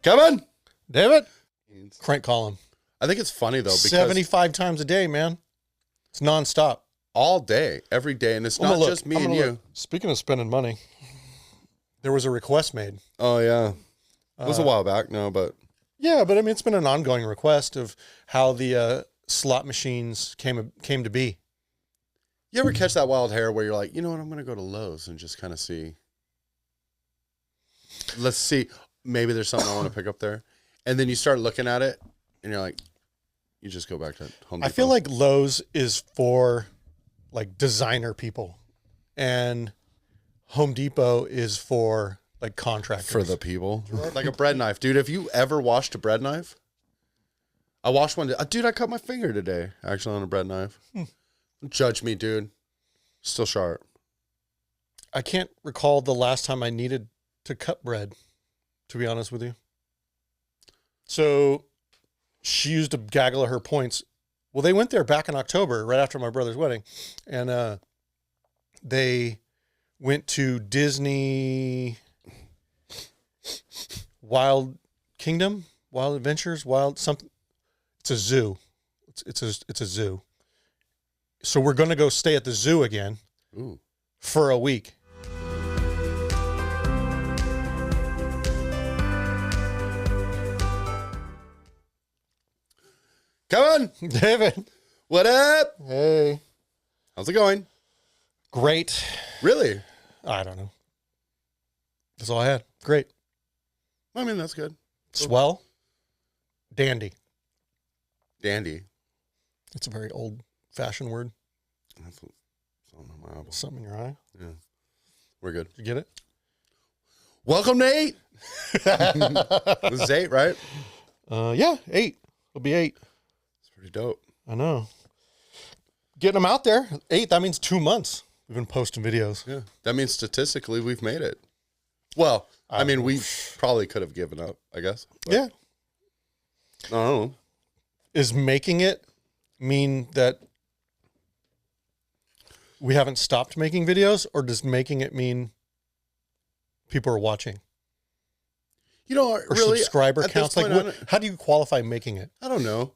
Kevin? David? Crank call him. I think it's funny, though, because 75 times a day, man. It's nonstop. all day, every day, and it's not just me and you. Speaking of spending money, there was a request made. Oh, yeah. It was a while back, no, but... Yeah, but I mean, it's been an ongoing request of how the slot machines came to be. You ever catch that wild hair where you're like, you know what, I'm going to go to Lowe's and just kind of see. Let's see. Maybe there's something I want to pick up there. And then you start looking at it, and you're like, you just go back to Home Depot. I feel like Lowe's is for, like, designer people. And Home Depot is for, like, contractors. For the people. Like a bread knife. Dude, have you ever washed a bread knife? I washed one. Dude, I cut my finger today, actually, on a bread knife. Judge me, dude. Still sharp. I can't recall the last time I needed to cut bread, to be honest with you. So she used a gaggle of her points. Well, they went there back in October, right after my brother's wedding. And they went to Disney Wild Kingdom, Wild Adventures, Wild something. It's a zoo. It's a zoo. So we're going to go stay at the zoo again. Ooh. For a week. Come on, David. What up? Hey. How's it going? Great. Really? I don't know. That's all I had. Great. I mean, that's good. Swell. Dandy. Dandy. It's a very old-fashioned word. That's something on my album. Something in your eye. Yeah. We're good. Did you get it? Welcome to 8. This is 8, right? Yeah, 8. It'll be 8. It's pretty dope. I know. Getting them out there. 8, that means 2 months. We've been posting videos. Yeah. That means statistically we've made it. Well, I mean, we probably could have given up, I guess. Yeah. I don't know. Is making it mean that we haven't stopped making videos, or does making it mean people are watching? You know, Or really, subscriber at this counts? Like, point, what, how do you qualify making it? I don't know.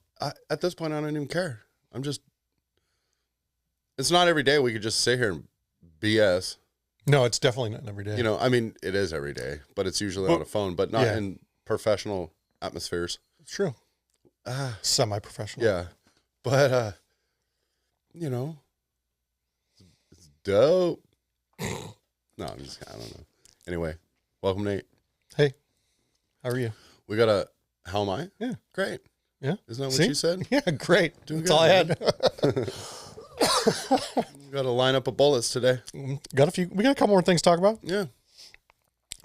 At this point, I don't even care. I'm just... It's not every day we could just sit here and BS. No, it's definitely not every day. You know, I mean, it is every day, but it's usually on a phone, but not in professional atmospheres. It's true. Semi-professional. Yeah. But, you know, it's dope. No, I don't know. Anyway, welcome, Nate. Hey, how are you? We got a, how am I? Yeah. Great. Yeah. Isn't that what you said? Yeah, great. Doing That's good, all I man. had. Got a lineup of bullets today. We got a couple more things to talk about. Yeah.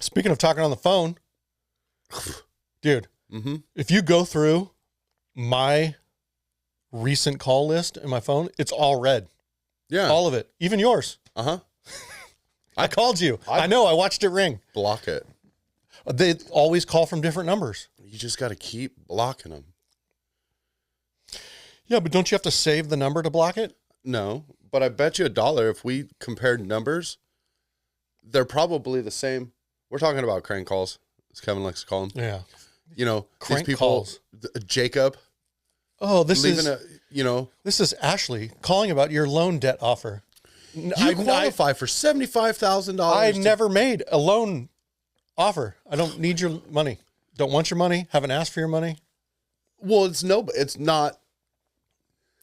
Speaking of talking on the phone, dude, if you go through my recent call list in my phone, it's all red. Yeah. All of it. Even yours. Uh-huh. I called you. I know. I watched it ring. Block it. They always call from different numbers. You just got to keep blocking them. Yeah, but don't you have to save the number to block it? No, but I bet you $1 if we compared numbers, they're probably the same. We're talking about crank calls, as Kevin likes to call them. Yeah. You know, Crank these people, calls. Jacob. Oh, this leaving is this is Ashley calling about your loan debt offer. You qualify for $75,000. I never made a loan offer. I don't need your money. Don't want your money. Haven't asked for your money. Well, it's not.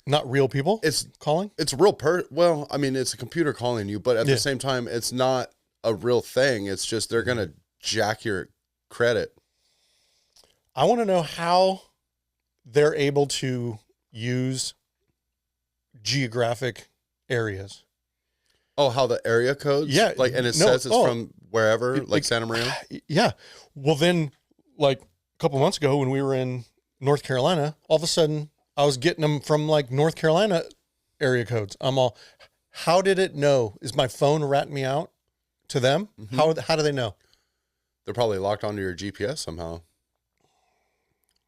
Not real people. It's calling. It's real well, I mean, it's a computer calling you, but at the same time, it's not a real thing. It's just they're gonna jack your credit. I want to know how they're able to use geographic areas. Oh, how the area codes? Yeah. Like, and it says it's from wherever, like Santa Maria? Yeah. Well, then, like a couple months ago when we were in North Carolina, all of a sudden I was getting them from like North Carolina area codes. I'm all, how did it know? Is my phone ratting me out to them? How do they know? They're probably locked onto your GPS somehow.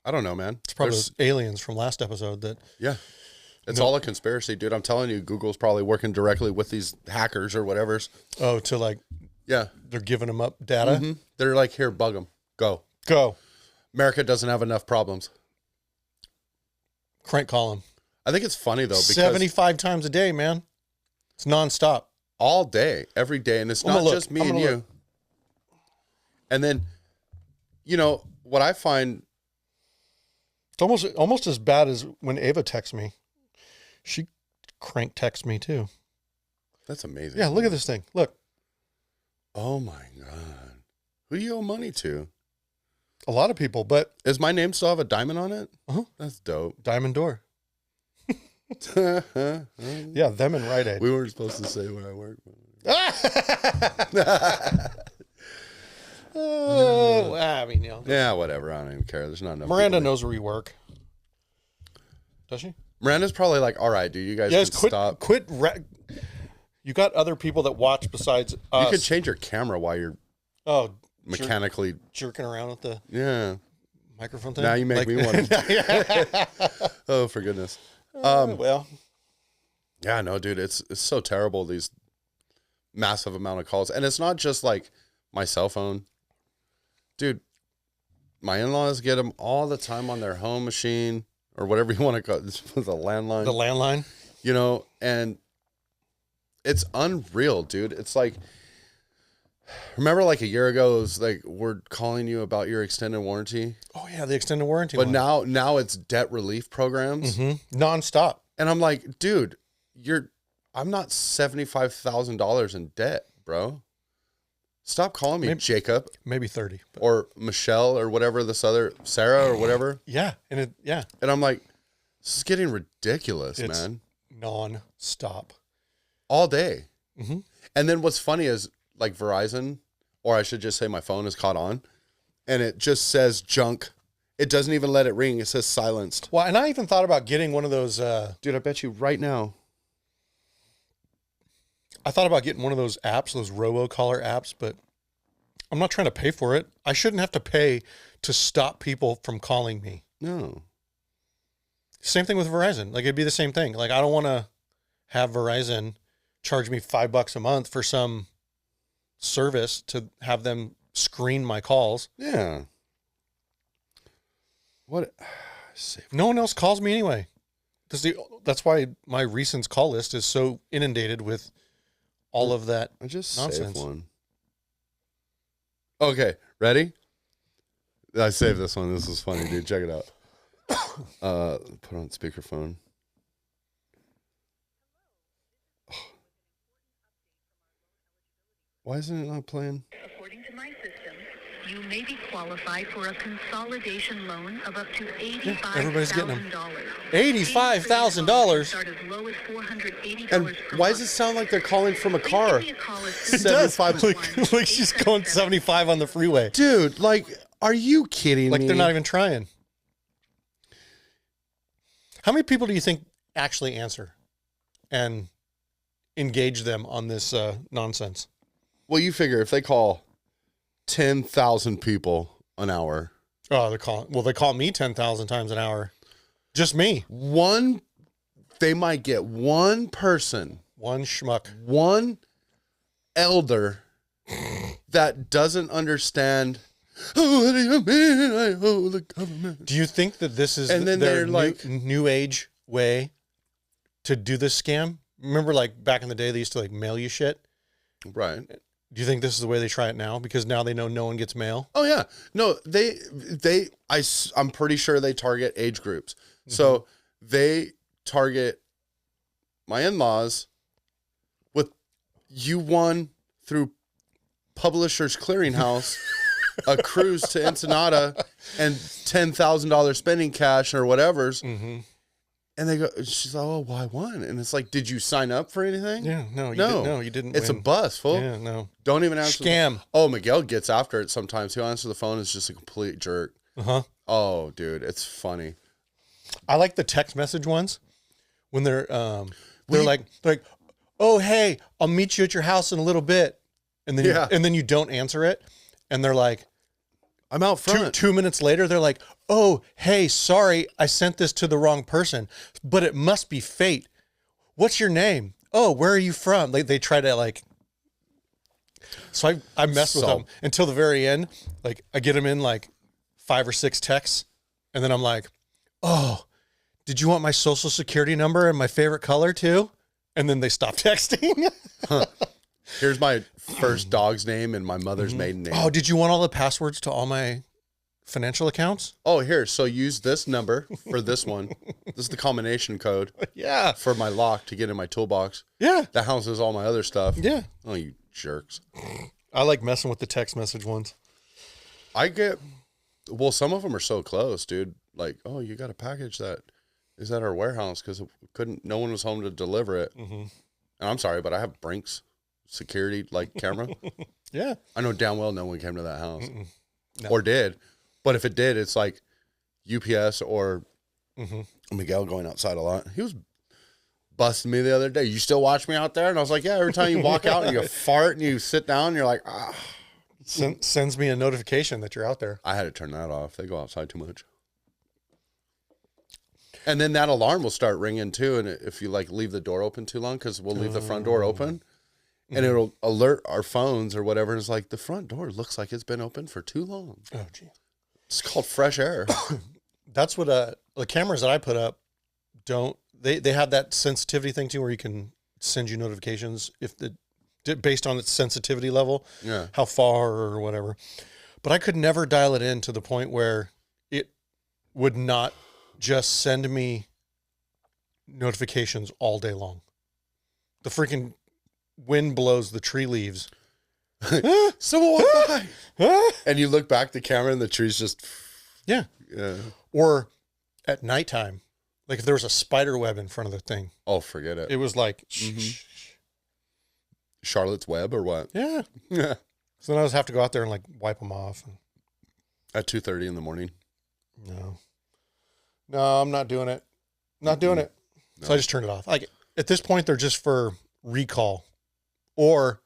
I don't know, man. It's probably those aliens from last episode that... Yeah. It's all a conspiracy, dude. I'm telling you, Google's probably working directly with these hackers or whatever's. Oh, to like... Yeah. They're giving them up data? They're like, here, bug them. Go. America doesn't have enough problems. Crank call him. I think it's funny though because 75 times a day, man. It's nonstop. all day, every day, and it's not just me and you. Look. And then, you know what I find, it's almost as bad as when Ava texts me. She crank texts me too. That's amazing. Yeah, look at this thing. Look. Oh my God. Who do you owe money to? A lot of people, but is my name still have a diamond on it? Uh-huh. That's dope. Diamond Door. Yeah, them and Rite Aid. We weren't supposed to say where I work. I mean, yeah, whatever. I don't even care. There's not enough. Miranda knows where we work. Does she? Miranda's probably like, all right, dude, you guys can stop. Quit. You got other people that watch besides us. You could change your camera while you're mechanically jerking around with the microphone thing. Now you make me want to. Oh, for goodness. Well, yeah, no, dude, it's so terrible, these massive amount of calls. And it's not just like my cell phone. Dude, my in-laws get them all the time on their home machine or whatever you want to call it. The landline. The landline. You know, and it's unreal, dude. It's like, remember like a year ago, it was like, we're calling you about your extended warranty. Oh yeah, the extended warranty. But now it's debt relief programs. Mm-hmm. Nonstop. And I'm like, dude, I'm not $75,000 in debt, bro. Stop calling me Jacob. Maybe 30. But. Or Michelle or whatever this other, Sarah or whatever. Yeah. And I'm like, this is getting ridiculous, man. Non-stop. All day. Mm-hmm. And then what's funny is like Verizon, or I should just say my phone is caught on, and it just says junk. It doesn't even let it ring. It says silenced. Well, and I even thought about getting one of those. Dude, I bet you right now. I thought about getting one of those apps, those robocaller apps, but I'm not trying to pay for it. I shouldn't have to pay to stop people from calling me. No. Same thing with Verizon. Like, it'd be the same thing. Like, I don't want to have Verizon charge me $5 a month for some service to have them screen my calls. Yeah. What? No one else calls me anyway. That's why my recent call list is so inundated with all of that I just nonsense. Saved one. Okay, ready? I saved this one. This is funny, dude. Check it out. Put on speakerphone. Why isn't it not playing? According to my system, you may be qualified for a consolidation loan of up to $85,000. Everybody's getting them. $85,000. Start as low as $480 And why does it sound like they're calling from a car? It does. Like she's going 75 on the freeway. Dude, like, are you kidding me? Like they're not even trying. How many people do you think actually answer and engage them on this nonsense? Well, you figure if they call 10,000 people an hour. Oh, they call me 10,000 times an hour. Just me. They might get one person. One schmuck. One elder that doesn't understand. Oh, what do you mean I owe the government? Do you think that this is and then their they're like new age way to do this scam? Remember, like back in the day, they used to like mail you shit. Right. Do you think this is the way they try it now? Because now they know no one gets mail. Oh yeah. No, I'm pretty sure they target age groups. Mm-hmm. So they target my in-laws with you won through Publishers Clearinghouse a cruise to Ensenada and $10,000 spending cash or whatever's. Mm-hmm. And they go, she's like, oh, well, I won. And it's like, did you sign up for anything? Yeah, no, you didn't. It's win. a bust, fool. Yeah, no. Don't even answer. Scam. Oh, Miguel gets after it sometimes. He'll answer the phone. It's just a complete jerk. Uh-huh. Oh, dude, it's funny. I like the text message ones when they're like, oh, hey, I'll meet you at your house in a little bit. And then you don't answer it. And they're like, I'm out front. 2 minutes later, they're like, oh, hey, sorry, I sent this to the wrong person, but it must be fate. What's your name? Oh, where are you from? They try to like, so I mess with them until the very end. Like I get them in like 5 or 6 texts. And then I'm like, oh, did you want my social security number and my favorite color too? And then they stop texting. Here's my first dog's name and my mother's maiden name. Oh, did you want all the passwords to all my financial accounts? Oh, here. So use this number for this one. This is the combination code Yeah. for my lock to get in my toolbox. Yeah. That houses all my other stuff. Yeah. Oh, you jerks. I like messing with the text message ones. Some of them are so close, dude. Like, oh, you got a package that is at our warehouse because no one was home to deliver it. And I'm sorry, but I have Brinks security like camera. Yeah. I know damn well no one came to that house No. or did. But if it did, it's like UPS or Miguel going outside a lot. He was busting me the other day. You still watch me out there? And I was like, yeah, every time you walk out and you fart and you sit down, you're like, ah. Sends me a notification that you're out there. I had to turn that off. They go outside too much. And then that alarm will start ringing too. And if you like leave the door open too long, because we'll leave the front door open and it'll alert our phones or whatever. And it's like, the front door looks like it's been open for too long. Oh, gee. It's called fresh air. That's what the cameras that I put up don't. They have that sensitivity thing too, where you can send you notifications based on its sensitivity level, Yeah. how far or whatever. But I could never dial it in to the point where it would not just send me notifications all day long. The freaking wind blows the tree leaves. Someone walked by. And you look back the camera and the tree's just, Yeah. yeah. Or at nighttime, like if there was a spider web in front of the thing, Oh, forget it. it was like, Charlotte's Web or what? yeah. Yeah. So then I just have to go out there and like wipe them off. And, At 2:30 in the morning. no, I'm not doing it. Not doing it. So I just turned it off. Like at this point, they're just for recall, or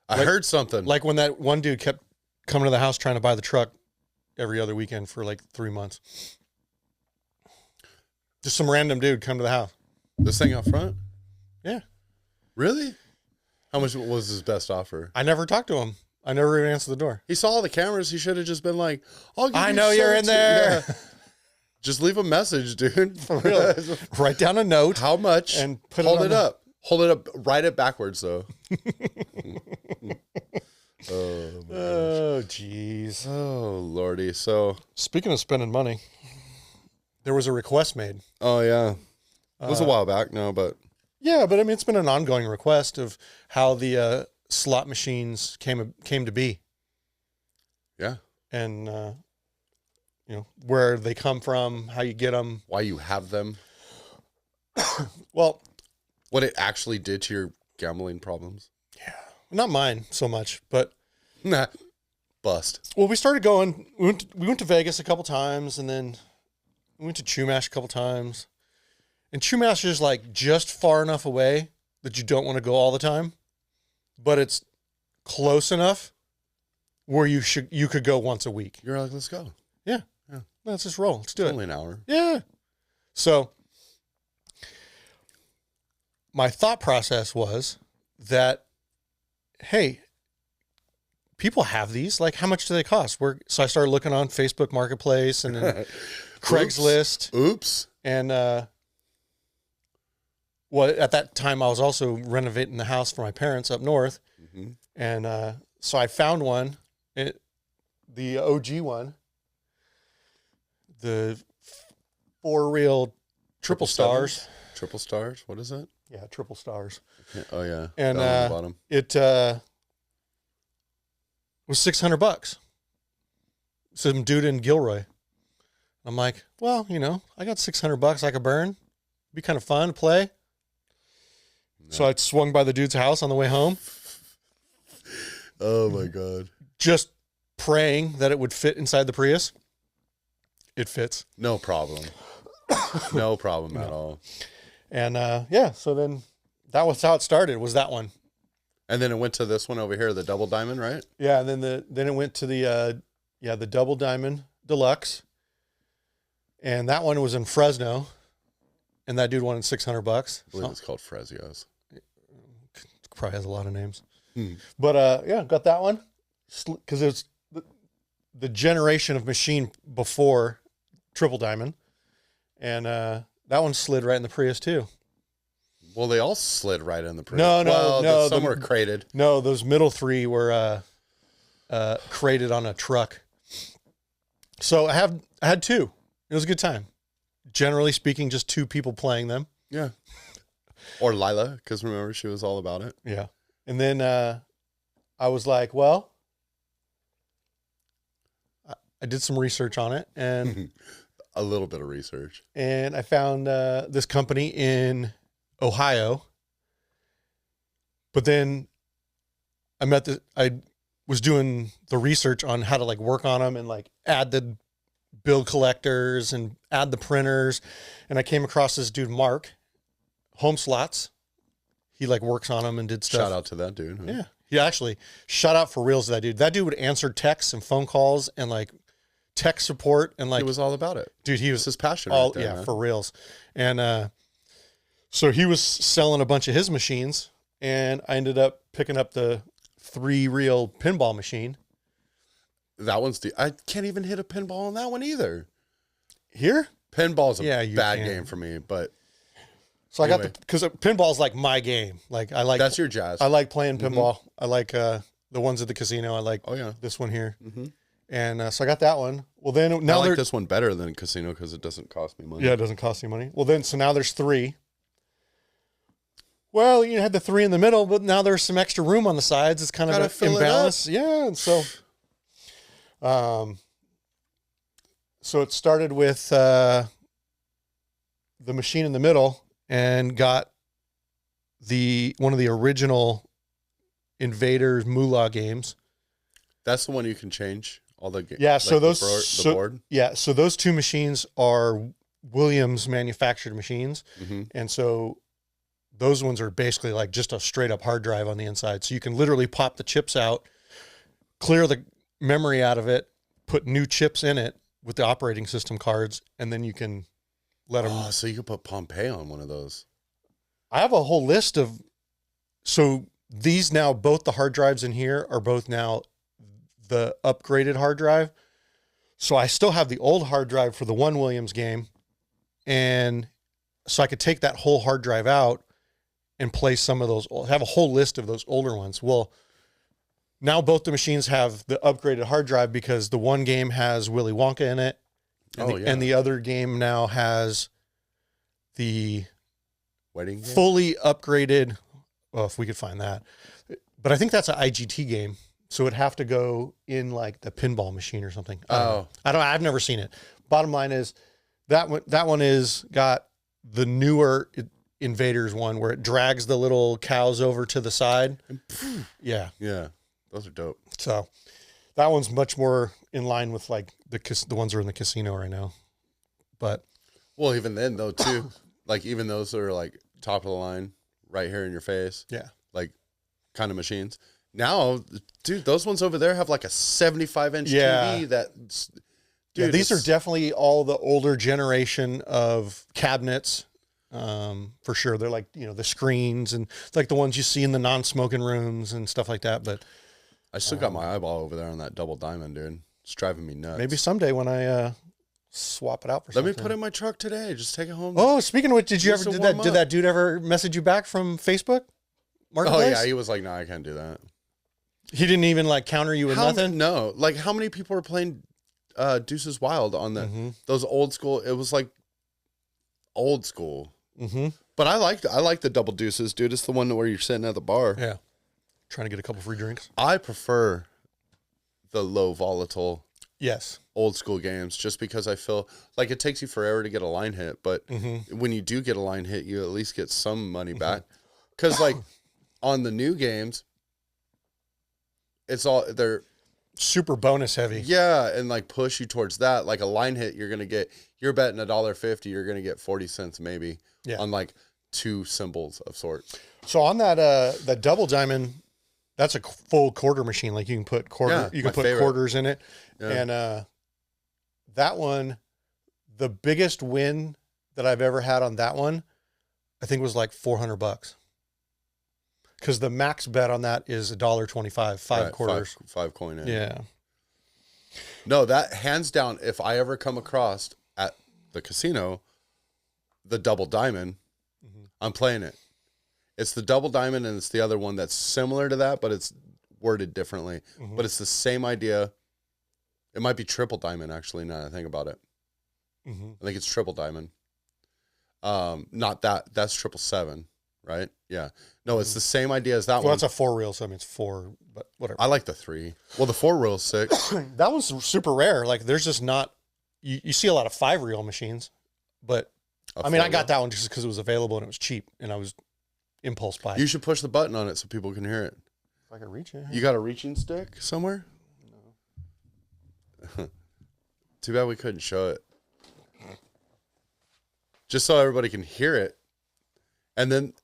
I heard something. like when that one dude kept coming to the house trying to buy the truck every other weekend for like 3 months. Just some random dude come to the house. This thing out front? Yeah. Really? How much was his best offer? I never talked to him. I never even answered the door. He saw all the cameras. He should have just been like, I'll give I you know you're in 17 there. Yeah. Just leave a message, dude. For real. Write down a note. How much? And put it hold on it the- up. Hold it up. Write it backwards, though. Oh, man. Oh, jeez. Oh, Lordy. So, Speaking of spending money, there was a request made. oh, yeah. It was a while back, no, but Yeah, but I mean, it's been an ongoing request of how the slot machines came to be, yeah. and where they come from, how you get them. Why you have them, Well, what it actually did to your gambling problems. not mine so much, but Nah. Bust. well, we started going. We went to Vegas a couple times, and then we went to Chumash a couple times. And Chumash is like just far enough away that you don't want to go all the time, but it's close enough where you could go once a week. You're like, let's go. Yeah. Let's just roll. Let's do It's it. only an hour. Yeah. So my thought process was that, hey, people have these. Like, how much do they cost? So I started looking on Facebook Marketplace and then Craigslist. Oops. And well, at that time, I was also renovating the house for my parents up north. Mm-hmm. And so I found one, the OG one, the 4-reel triple stars. Triple stars? What is it? Yeah, triple stars. Yeah. Oh, yeah. And Down on the bottom. it was $600. Some dude in Gilroy. I'm like, well, I got $600 I could burn. Be kind of fun to play. So I swung by the dude's house on the way home, Oh, my God. just praying that it would fit inside the Prius. It fits. No problem. No problem at all. And so then that was how it started, was that one. And then it went to this one over here, the double diamond, right? Yeah, and then it went to the Double Diamond Deluxe. And that one was in Fresno. And that dude wanted $600. I believe it's called Frezios. Probably has a lot of names. But got that one because it's the generation of machine before Triple Diamond, and that one slid right in the Prius too. Well, they all slid right in the Prius. No. Some were crated. No, those middle three were crated on a truck. So I had two. It was a good time. Generally speaking, just two people playing them. Yeah. Or Lila, because remember, she was all about it. Yeah. And then I was like, well, I did some research on it, and a little bit of research. And I found this company in Ohio. But then I was doing the research on how to like work on them and like add the build collectors and add the printers. And I came across this dude, Mark Home Slots. He like works on them and did stuff. Shout out to that dude. Huh? Yeah. He actually shout out for reals to that dude. That dude would answer texts and phone calls and like tech support and like he was all about it. Dude, he was his passion. All right there, yeah, man. for reals. And so he was selling a bunch of his machines, and I ended up picking up the 3-reel pinball machine. That one's I can't even hit a pinball on that one either. Here? Pinball's a Yeah, you bad can. game for me, but So I got Anyway. because pinball's like my game. Like I like that's your jazz. I like playing pinball. I like the ones at the casino. I like Oh, yeah. this one here. Mhm. And so I got that one. Well, then I now like this one better than casino because it doesn't cost me money. Yeah, it doesn't cost you money. Well, then so now there's 3. Well, you had the 3 in the middle, but now there's some extra room on the sides. It's kind Gotta of fill an it up. imbalance. Yeah, and so so it started with the machine in the middle and got one of the original Invaders Moolah games. That's the one you can change all the games. Yeah, so those the board. Yeah, so those 2 machines are Williams manufactured machines, Mhm. and so those ones are basically like just a straight up hard drive on the inside. So you can literally pop the chips out, clear the memory out of it, put new chips in it with the operating system cards, and then you can let them. Oh, so you could put Pompeii on one of those. I have a whole list of. So these now, both the hard drives in here are both now the upgraded hard drive. So I still have the old hard drive for the one Williams game. And so I could take that whole hard drive out and play some of those, have a whole list of those older ones. Well, now both the machines have the upgraded hard drive because the one game has Willy Wonka in it. And, and the other game now has the Wedding game? fully upgraded. Well, if we could find that, but I think that's an IGT game. So it'd have to go in like the pinball machine or something. I've never seen it. Bottom line is that one is got the newer Invaders one where it drags the little cows over to the side. Yeah. Yeah, those are dope. So that one's much more in line with like the ones that are in the casino right now. But Well, even then though too, like even those are like top of the line, right here in your face. yeah, Like kind of machines. Now, dude, those ones over there have like a 75-inch Yeah. TV that. yeah, Dude, these are it's- definitely all the older generation of cabinets. For sure. They're like, the screens and like the ones you see in the non-smoking rooms and stuff like that. But I still got my eyeball over there on that double diamond, dude. It's driving me nuts. maybe someday when I swap it out for Let me something. put it in my truck today. Just take it home. Oh, speaking of which, did Just to did warm that up. dude ever message you back from Facebook Oh Marketplace? yeah, he was like, "No, I can't do that." He didn't even like counter you with nothing. No, like how many people were playing Deuces Wild on those old school? It was like old school. Mm-hmm. But I like the double deuces, dude. It's the one where you're sitting at the bar. Yeah. Trying to get a couple free drinks. I prefer the low volatile Yes. old school games just because I feel like it takes you forever to get a line hit, but when you do get a line hit, you at least get some money back. Because like on the new games, they're Super bonus heavy. yeah, and like push you towards that. Like a line hit, you're betting $1.50, you're gonna get 40 cents maybe Yeah. on like 2 symbols of sorts. So on that double diamond, that's a full quarter machine. Like you can put Yeah, you my can put favorite. quarters in it. Yeah. And that one, the biggest win that I've ever had on that one, I think was like $400. Because the max bet on that is $1.25, five Right, quarters. five coin in. Yeah. No, that hands down, if I ever come across at the casino, the double diamond, I'm playing it. It's the double diamond, and it's the other one that's similar to that, but it's worded differently. But it's the same idea. It might be triple diamond, actually, now that I think about it. I think it's triple diamond. Not that. That's 777, right? Yeah. No, it's the same idea as that Well, one. that's a 4 reel, so I mean it's 4, but whatever. I like the 3. Well, the 4 reel's sick. That one's super rare. Like there's just not, you see a lot of 5 reel machines, but I mean, I got that one just because it was available and it was cheap, and I was impulse buy. You should push the button on it so people can hear it. If I could reach it. You got a reaching stick somewhere? No. Too bad we couldn't show it. Just so everybody can hear it. And then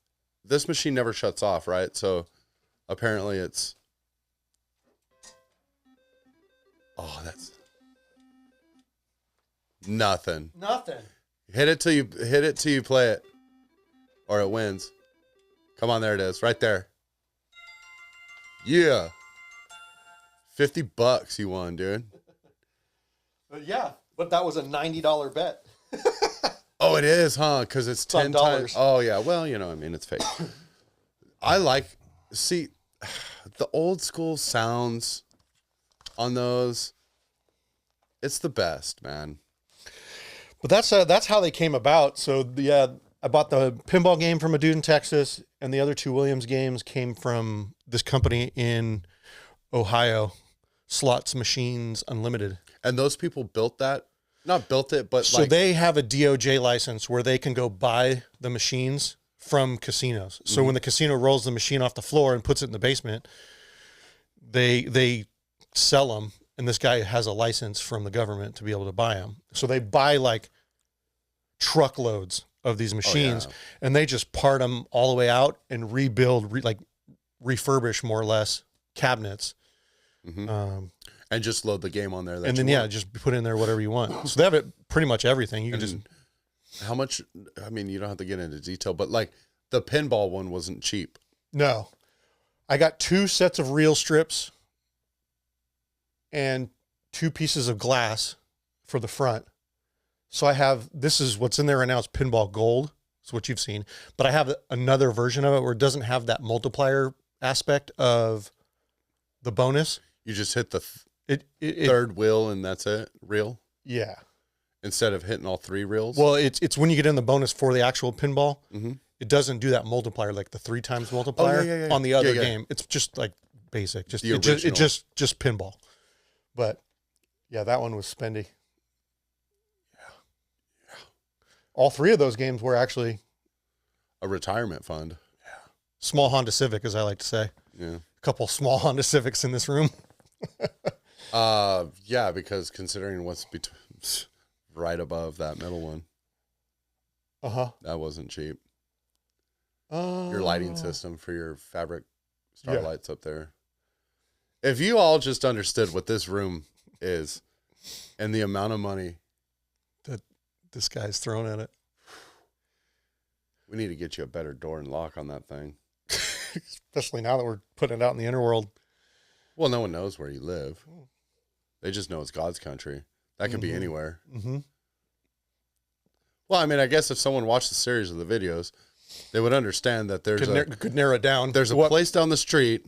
this machine never shuts off, right? So apparently it's... Oh, that's... Nothing. Nothing. Hit it till you play it. Or it wins. Come on, there it is. Right there. Yeah. $50 you won, dude. Yeah, but that was a $90 bet. Oh, it is, huh? Because it's 10 times. $10. Oh, yeah. Well, you know, I mean, it's fake. See, the old school sounds on those. It's the best, man. But that's how they came about. So yeah, I bought the pinball game from a dude in Texas, and the other 2 Williams games came from this company in Ohio, Slots Machines Unlimited. And those people built that? Not built it, but So they have a DOJ license where they can go buy the machines from casinos. So when the casino rolls the machine off the floor and puts it in the basement, they sell them. And this guy has a license from the government to be able to buy them. So they buy like truckloads of these machines, and they just part them all the way out and rebuild, refurbish more or less cabinets. and just load the game on there. And then, just put in there whatever you want. So they have it pretty much everything. You can just... How much, I mean, you don't have to get into detail, but like the pinball one wasn't cheap. No. I got 2 sets of reel strips and 2 pieces of glass for the front. So I have, this is what's in there right now is pinball gold. It's what you've seen. But I have another version of it where it doesn't have that multiplier aspect of the bonus. You just hit the It third wheel and that's it, reel, yeah. instead of hitting all 3 reels. Well, it's when you get in the bonus for the actual pinball, Mm-hmm. it doesn't do that multiplier, like the 3 times multiplier on the other game. It's just like basic, just The it just pinball. But yeah, that one was spendy. Yeah. All 3 of those games were actually A retirement fund. small Honda Civic, as I like to say. Yeah. A couple small Honda Civics in this room. Yeah, because considering what's right above that middle one, that wasn't cheap. Your lighting system for your fabric starlights up there. If you all just understood what this room is and the amount of money that this guy's throwing at it. we need to get you a better door and lock on that thing. Especially now that we're putting it out in the interworld. Well, no one knows where you live. They just know it's God's country. That could be anywhere. Mm-hmm. Well, I mean, I guess if someone watched the series of the videos, they would understand that there's Could narrow it down. there's a place down the street.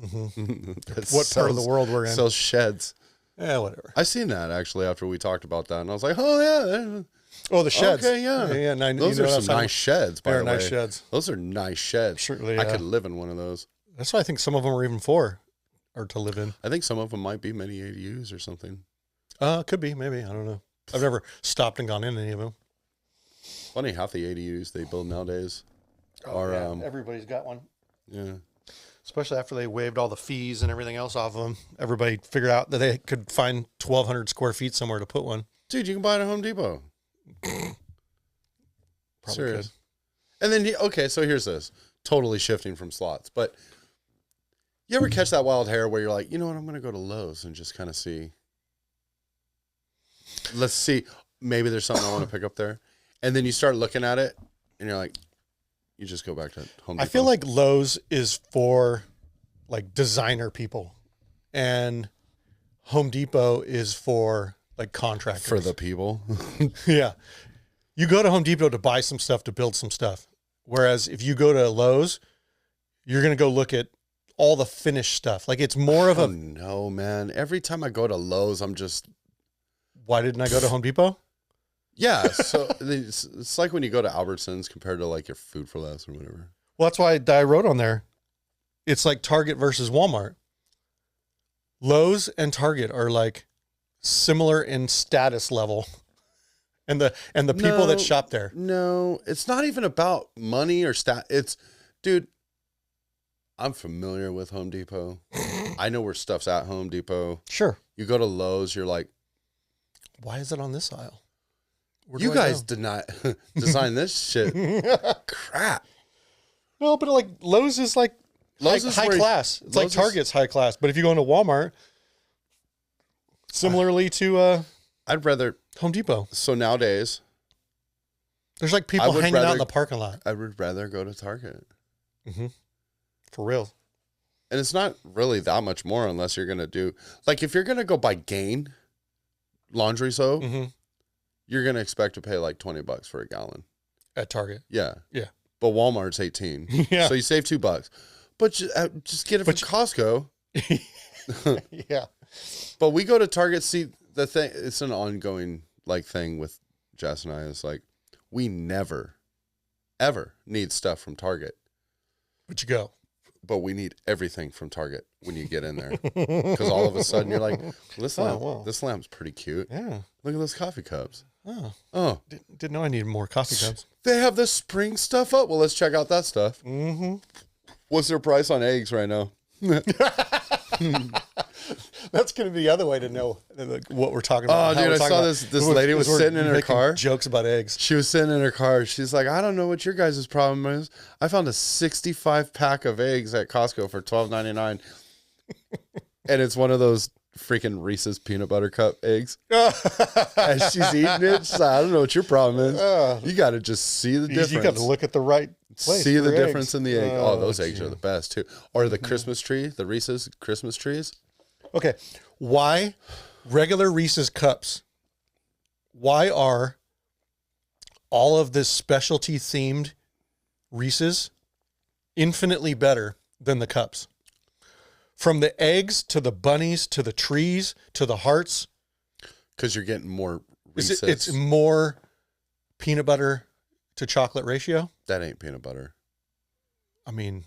What part of the world we're in. Sells sheds. Yeah, whatever. I seen that actually after we talked about that, and I was like, oh yeah, Oh, the sheds. okay, yeah. Those are some nice sheds. By They're the way, nice sheds. Those are nice sheds. Certainly, I yeah. could live in one of those. That's why I think some of them are even for, or to live in. I think some of them might be mini ADUs or something. Could be, maybe. I don't know. I've never stopped and gone in any of them. Funny half the ADUs they build nowadays are everybody's got one. yeah. Especially after they waived all the fees and everything else off of them. Everybody figured out that they could find 1,200 square feet somewhere to put one. Dude, you can buy it at Home Depot. Probably Serious. could. And then okay, so here's this. Totally shifting from slots, but you ever catch that wild hair where you're like, you know what, I'm gonna go to Lowe's and just kind of see. Let's see, maybe there's something I want to pick up there, and then you start looking at it, and you're like, you just go back to Home Depot. I feel like Lowe's is for like designer people, and Home Depot is for like contractors. For the people. Yeah. You go to Home Depot to buy some stuff, to build some stuff. Whereas if you go to Lowe's, you're going to go look at all the finished stuff. Like it's more of Oh a, no, man. Every time I go to Lowe's, I'm just, why didn't I go to Home Depot? yeah. So it's like when you go to Albertsons compared to like your Food for Less or whatever. Well, that's why I wrote on there. It's like Target versus Walmart. Lowe's and Target are like similar in status level. And the people that shop there. No, it's not even about money or it's, dude, I'm familiar with Home Depot. I know where stuff's at Home Depot. Sure. You go to Lowe's, you're like, Why is it on this aisle? Where do you I guys go? did not design this shit. Crap. No, but like Lowe's is like Lowe's is high where- class. It's like Lowe's is- Target's high class. But if you go into Walmart, similarly to I'd rather, Home Depot, so nowadays, there's like I people would hanging out rather- in the parking lot. I would rather go to Target. For real. And it's not really that much more unless you're going to do, like, if you're going to go buy Gain laundry soap, Mm-hmm. you're going to expect to pay like $20 for a gallon. At Target. Yeah. Yeah. But Walmart's 18. Yeah. So you save $2. But just get it from Costco. Yeah. But we go to Target. See, the thing, it's an ongoing like thing with Jess and I. Is like, we never, ever need stuff from Target. But you go. But we need everything from Target when you get in there. Because all of a sudden you're like, this lamp, wow. this lamp's pretty cute. Yeah. Look at those coffee cups. Oh. Oh, Didn't know I needed more coffee cups. they have the spring stuff up. Well, let's check out that stuff. Mm-hmm. What's their price on eggs right now? That's going to be the other way to know what we're talking about. Oh, how dude, we're I talking saw about- this lady was we're sitting in her making car. Jokes about eggs. She was sitting in her car. She's like, I don't know what your guys' problem is. I found a 65 pack of eggs at Costco for $12.99. And it's one of those freaking Reese's peanut butter cup eggs. And she's eating it. She's like, I don't know what your problem is. You got to just see the difference. You got to look at the right place. See the for difference eggs. in the egg. Oh, those eggs gee. are the best too. Or the Christmas tree, the Reese's Christmas trees. Okay. Why regular Reese's cups? Why are all of this specialty themed Reese's infinitely better than the cups? From the eggs to the bunnies to the trees to the hearts. Because you're getting more Is Reese's. it's more peanut butter to chocolate ratio? That ain't peanut butter. I mean,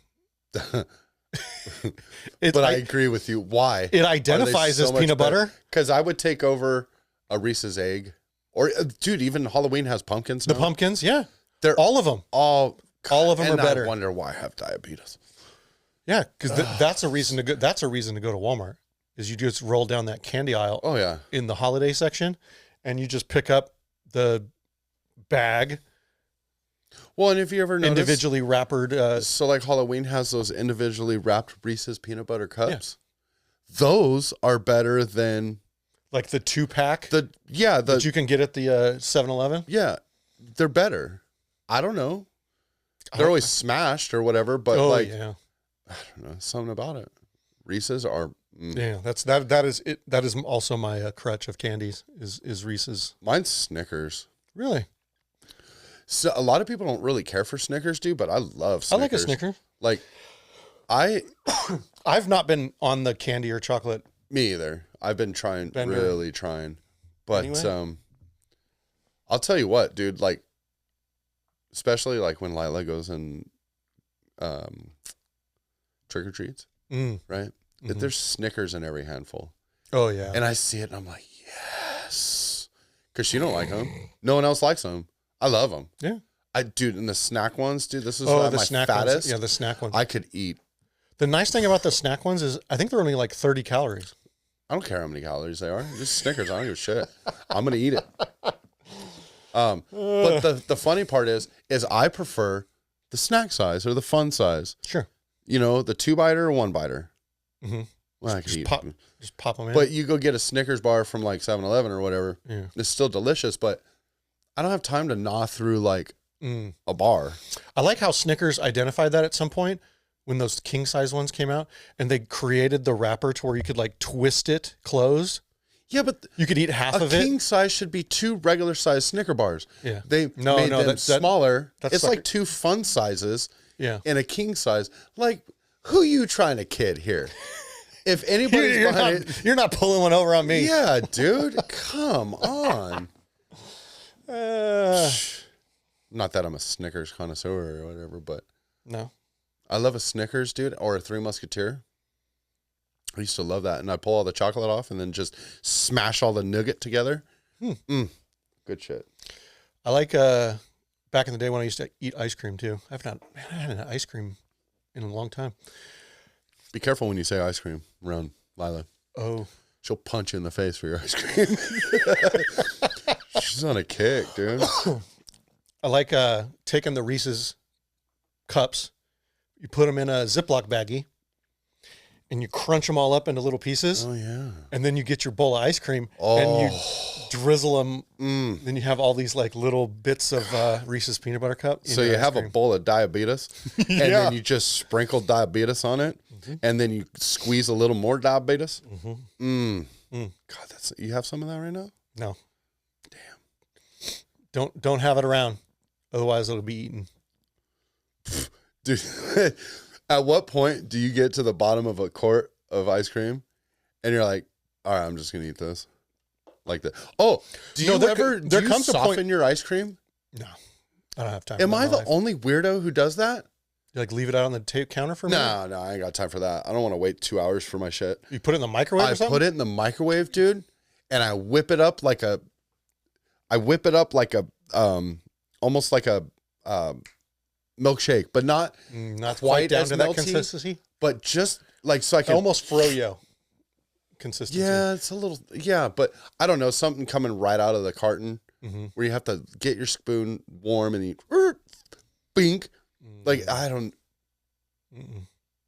But I agree with you. Why? it identifies as peanut butter. Because I would take over a Reese's egg. Or, dude, even Halloween has pumpkins The now. pumpkins, yeah. They're All of them. all All of them and are better. I wonder why I have diabetes. Yeah, because that's a reason to go. That's a reason to go to Walmart. Is you just roll down that candy aisle Oh, yeah. in the holiday section, and you just pick up the bag Well, and if you ever notice, individually wrappered. so like Halloween has those individually wrapped Reese's peanut butter cups. Those are better than Like the 2-pack that you can get at the 7-Eleven. yeah, they're better. I don't know. They're always smashed or whatever, but Oh like yeah, I don't know, something about it. Reese's are yeah. That is it. That is also my crutch of candies is Reese's. mine's Snickers. Really, So a lot of people don't really care for Snickers, dude, but I love Snickers. I like a Snicker. Like I've not been on the candy or chocolate. me either. I've been trying, Bender. really trying. But Anyway. I'll tell you what, dude, like especially like when Lila goes and trick or treats, Mm. right? Mhm. There's Snickers in every handful. Oh yeah, And I see it and I'm like, yes. Because she don't like them. No one else likes them. I love them. yeah. Dude, and the snack ones, dude, this is Oh, the my snack fattest. ones. Yeah, the snack ones. I could eat. The nice thing about the snack ones is I think they're only like 30 calories. I don't care how many calories they are. Just Snickers. I don't give a shit. I'm gonna eat it. But the funny part is I prefer the snack size or the fun size. Sure. You know, the 2-biter or 1-biter. Mm-hmm. Well, I could Just eat. pop them in. But you go get a Snickers bar from like 7-Eleven or whatever. Yeah. It's still delicious, but I don't have time to gnaw through like Mm. a bar. I like how Snickers identified that at some point when those king size ones came out, and they created the wrapper to where you could like twist it closed. Yeah, but You could eat half a of it. king size should be 2 regular size Snicker bars. Yeah. They No, made no, them smaller. that's It's like 2 fun sizes Yeah. and a king size. Like, who you trying to kid here? If anybody's You're behind not, it, you're not pulling one over on me. yeah, dude, come on. Not that I'm a Snickers connoisseur or whatever, but No. I love a Snickers, dude, or a Three Musketeer. I used to love that, and I pull all the chocolate off and then just smash all the nougat together. Good shit. I like back in the day when I used to eat ice cream too. I haven't had an ice cream in a long time. Be careful when you say ice cream around Lila. Oh, She'll punch you in the face for your ice cream. She's on a kick, dude. I like taking the Reese's cups, you put them in a Ziploc baggie, and you crunch them all up into little pieces, Oh, yeah. and then you get your bowl of ice cream, and you drizzle them. Then you have all these like little bits of Reese's peanut butter cup. in So your you ice have a cream. bowl of diabetes, and Yeah. then you just sprinkle diabetes on it, and then you squeeze a little more diabetes. God, that's you have some of that right now? No. Damn. Don't have it around, otherwise it'll be eaten. Dude, at what point do you get to the bottom of a quart of ice cream and you're like, all right, I'm just going to eat this? Like that. Oh, do you ever there do comes you a point- soften your ice cream? No, I don't have time. Am for that I in the my life. only weirdo who does that? You like leave it out on the counter for a minute? No, I ain't got time for that. I don't want to wait 2 hours for my shit. You put it in the microwave I or something? put it in the microwave, dude, and I whip it up like a almost like a milkshake, but not Not quite quite down as to that melty. consistency. but just like so I can Almost froyo consistency. Yeah, it's a little, yeah, but I don't know, something coming right out of the carton Mm-hmm. where you have to get your spoon warm and you bink. Like, I don't know.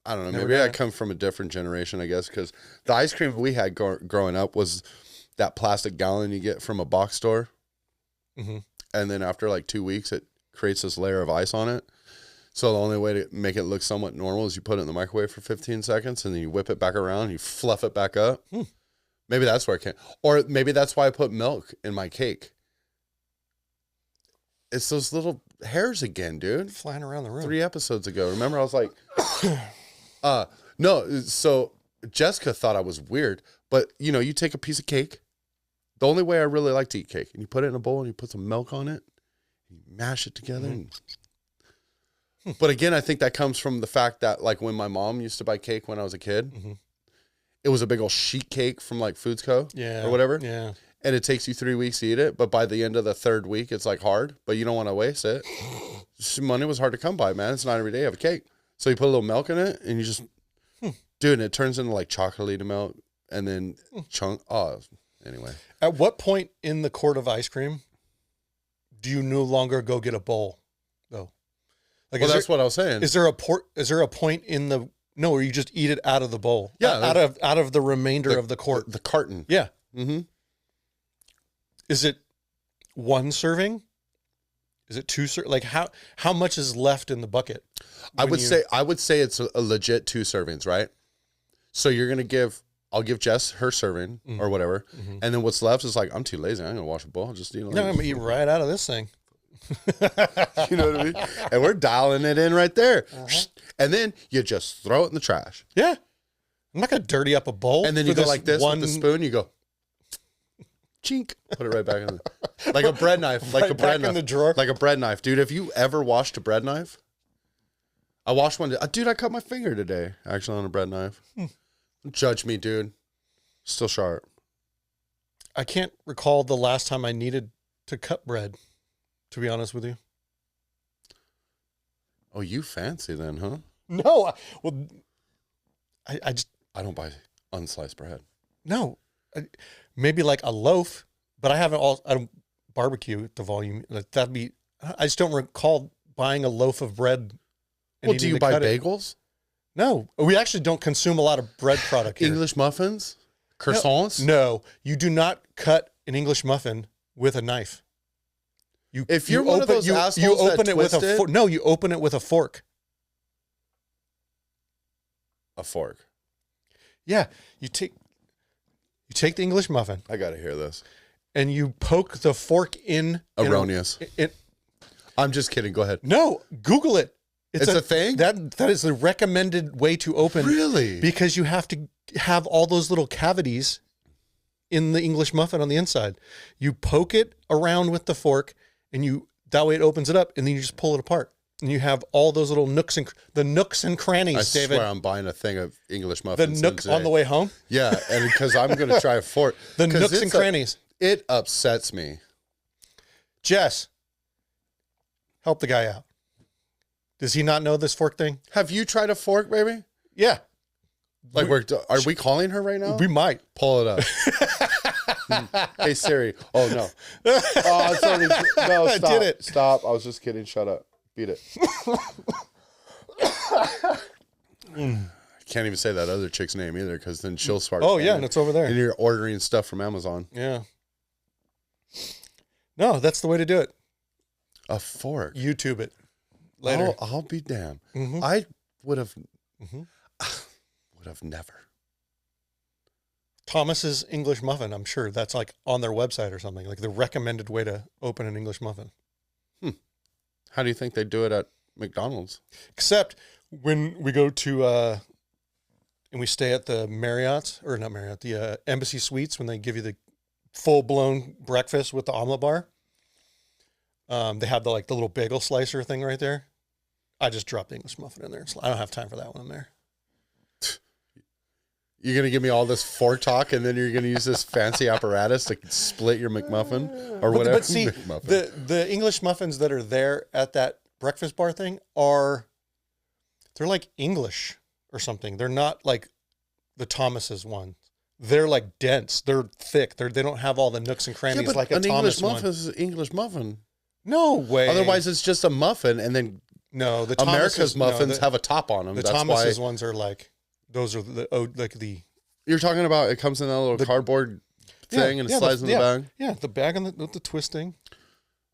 Never Maybe done I it. come from a different generation, I guess, because the ice cream we had growing up was that plastic gallon you get from a box store. Mhm. And then after like 2 weeks, it creates this layer of ice on it. So the only way to make it look somewhat normal is you put it in the microwave for 15 seconds and then you whip it back around and you fluff it back up. Maybe that's where I can. Or maybe that's why I put milk in my cake. It's those little hairs again, dude. Flying around the room. 3 episodes ago. Remember, I was like, no. So Jessica thought I was weird, but you know, you take a piece of cake. The only way I really like to eat cake, and you put it in a bowl and you put some milk on it, you mash it together. And... But again, I think that comes from the fact that like when my mom used to buy cake when I was a kid, it was a big old sheet cake from like Foods Co. Yeah. or whatever. Yeah. And it takes you 3 weeks to eat it, but by the end of the 3rd week, it's like hard, but you don't want to waste it. Money was hard to come by, man. It's not every day you have a cake. So you put a little milk in it and you just, dude, and it turns into like chocolatey milk and then chunk. Oh, anyway. At what point in the quart of ice cream do you no longer go get a bowl, though? Like, Well, that's what I was saying. Is there a point in the where you just eat it out of the bowl? Yeah, out of the remainder of the quart. The carton. Yeah. Mm-hmm. Is it one serving? Is it two like how much is left in the bucket? I would say it's a legit 2 servings, right? So you're gonna I'll give Jess her serving or whatever, and then what's left is like I'm too lazy. I'm gonna wash a bowl. I'll just eat it. No, I'm gonna eat right out of this thing. You know what I mean? And we're dialing it in right there, and then you just throw it in the trash, Yeah. I'm not gonna dirty up a bowl. and then you for go like this one, with the spoon. You go, chink, put it right back in there, like a bread knife, like Right a bread back knife, in the drawer. like a bread knife, dude. Have you ever washed a bread knife? I washed one, dude. I cut my finger today, actually, on a bread knife. Judge me, dude. Still sharp. I can't recall the last time I needed to cut bread, to be honest with you. Oh, you fancy then, huh? No. I just, I don't buy unsliced bread. no. Maybe like a loaf, but I don't barbecue at the volume. That'd be, I just don't recall buying a loaf of bread. and Well, do needing you to buy cut it. bagels? No, we actually don't consume a lot of bread product here. English muffins? Croissants? No, you do not cut an English muffin with a knife. If you're one of those assholes you open that it with twist a it- fork. No, you open it with a fork. a fork. Yeah, you take the English muffin I got to hear this. and you poke the fork in. Erroneous. In I'm just kidding. Go ahead. no, Google it. It's a thing? That is the recommended way to open. Really? Because you have to have all those little cavities in the English muffin on the inside. You poke it around with the fork, and that way it opens it up, and then you just pull it apart, and you have all those little nooks and crannies. I David, swear I'm buying a thing of English the muffins. nook today. on the way home. Yeah, and because I'm going to try a fork. The 'Cause nooks it's and crannies. It upsets me. Jess, help the guy out. Does he not know this fork thing? Have you tried a fork, baby? Yeah, Like, are we calling her right now? we might. Pull it up. Hey Siri. Oh no. Oh, it's already. No, I stop. did it. Stop. I was just kidding. Shut up. Beat it. I can't even say that other chick's name either, because then she'll start. Oh yeah, saying and it. it's over there. And you're ordering stuff from Amazon. Yeah. No, that's the way to do it. A fork. YouTube it later. I'll be damned. Mhm. I would have. Mhm. Would have never. Thomas's English muffin. I'm sure that's like on their website or something, like the recommended way to open an English muffin. How do you think they do it at McDonald's? Except when we go to and we stay at the Marriott, or not Marriott, the Embassy Suites, when they give you the full blown breakfast with the omelet bar. They have the little bagel slicer thing right there. I just dropped the English muffin in there. I don't have time for that one in there. You're going to give me all this fork talk, and then you're going to use this fancy apparatus to split your McMuffin or whatever. But see, McMuffin. the English muffins that are there at that breakfast bar thing they're like English or something. They're not like the Thomas's ones. They're like dense. They're thick. They don't have all the nooks and crannies but like a an Thomas English one. muffin is an English muffin. No way. Otherwise, it's just a muffin, and then no. The America's Thomas's, muffins have a top on them. the That's Thomas's why ones are like those are the you're talking about. It comes in that little cardboard thing, and it slides in the bag. Yeah, the bag and with the twisting.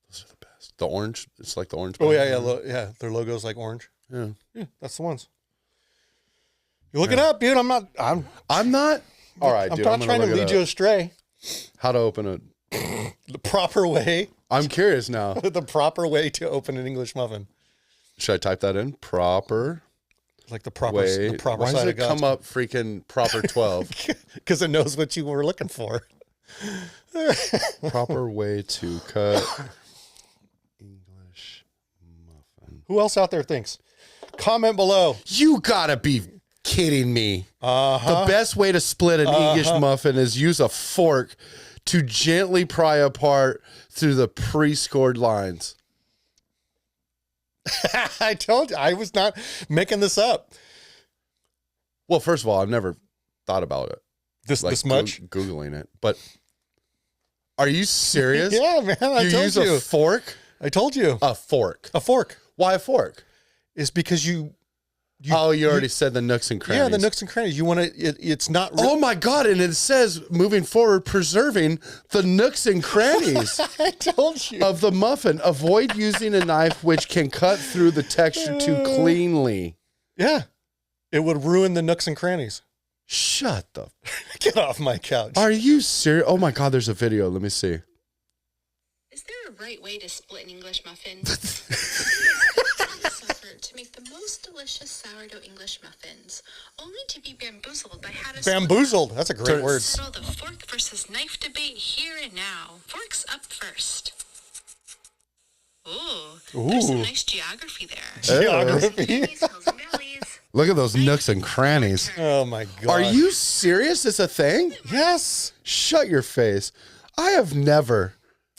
Those are the best. The orange. It's like the orange. Oh bag. yeah. Their logo's like orange. Yeah. Yeah, that's the ones. You look it up, dude. I'm not. I'm not. All right, I'm dude. not trying to lead you astray. How to open it? The proper way. I'm curious now. The proper way to open an English muffin. Should I type that in? Proper Like the proper, way. the proper Why does side it of come God. up freaking proper 12? Because it knows what you were looking for. Proper way to cut English muffin. Who else out there thinks? Comment below. You gotta be kidding me. Uh-huh. The best way to split an English muffin is use a fork to gently pry apart through the pre-scored lines. I told you. I was not making this up. Well, first of all, I've never thought about it. This much? Googling it. But are you serious? Yeah, man. I You told use you. a fork? I told you. A fork. A fork Why a fork? is because you You already said the nooks and crannies. yeah, the nooks and crannies. You want to. It's not. Oh my God. And it says moving forward, preserving the nooks and crannies I told you. of the muffin. Avoid using a knife which can cut through the texture too cleanly. Yeah, it would ruin the nooks and crannies. Shut the. Get off my couch. Are you serious? Oh my God. There's a video. Let me see. Is there a right way to split an English muffin? Suffer to make the most delicious sourdough English muffins, only to be bamboozled by how to Bamboozled. That's a great word. settle the fork versus knife debate here and now. Forks up first. Ooh, there's some Ooh. nice geography there. Geography. Hills and valleys. Look at those nooks and crannies. Oh my God. Are you serious? It's a thing? Yes. Shut your face. I have never.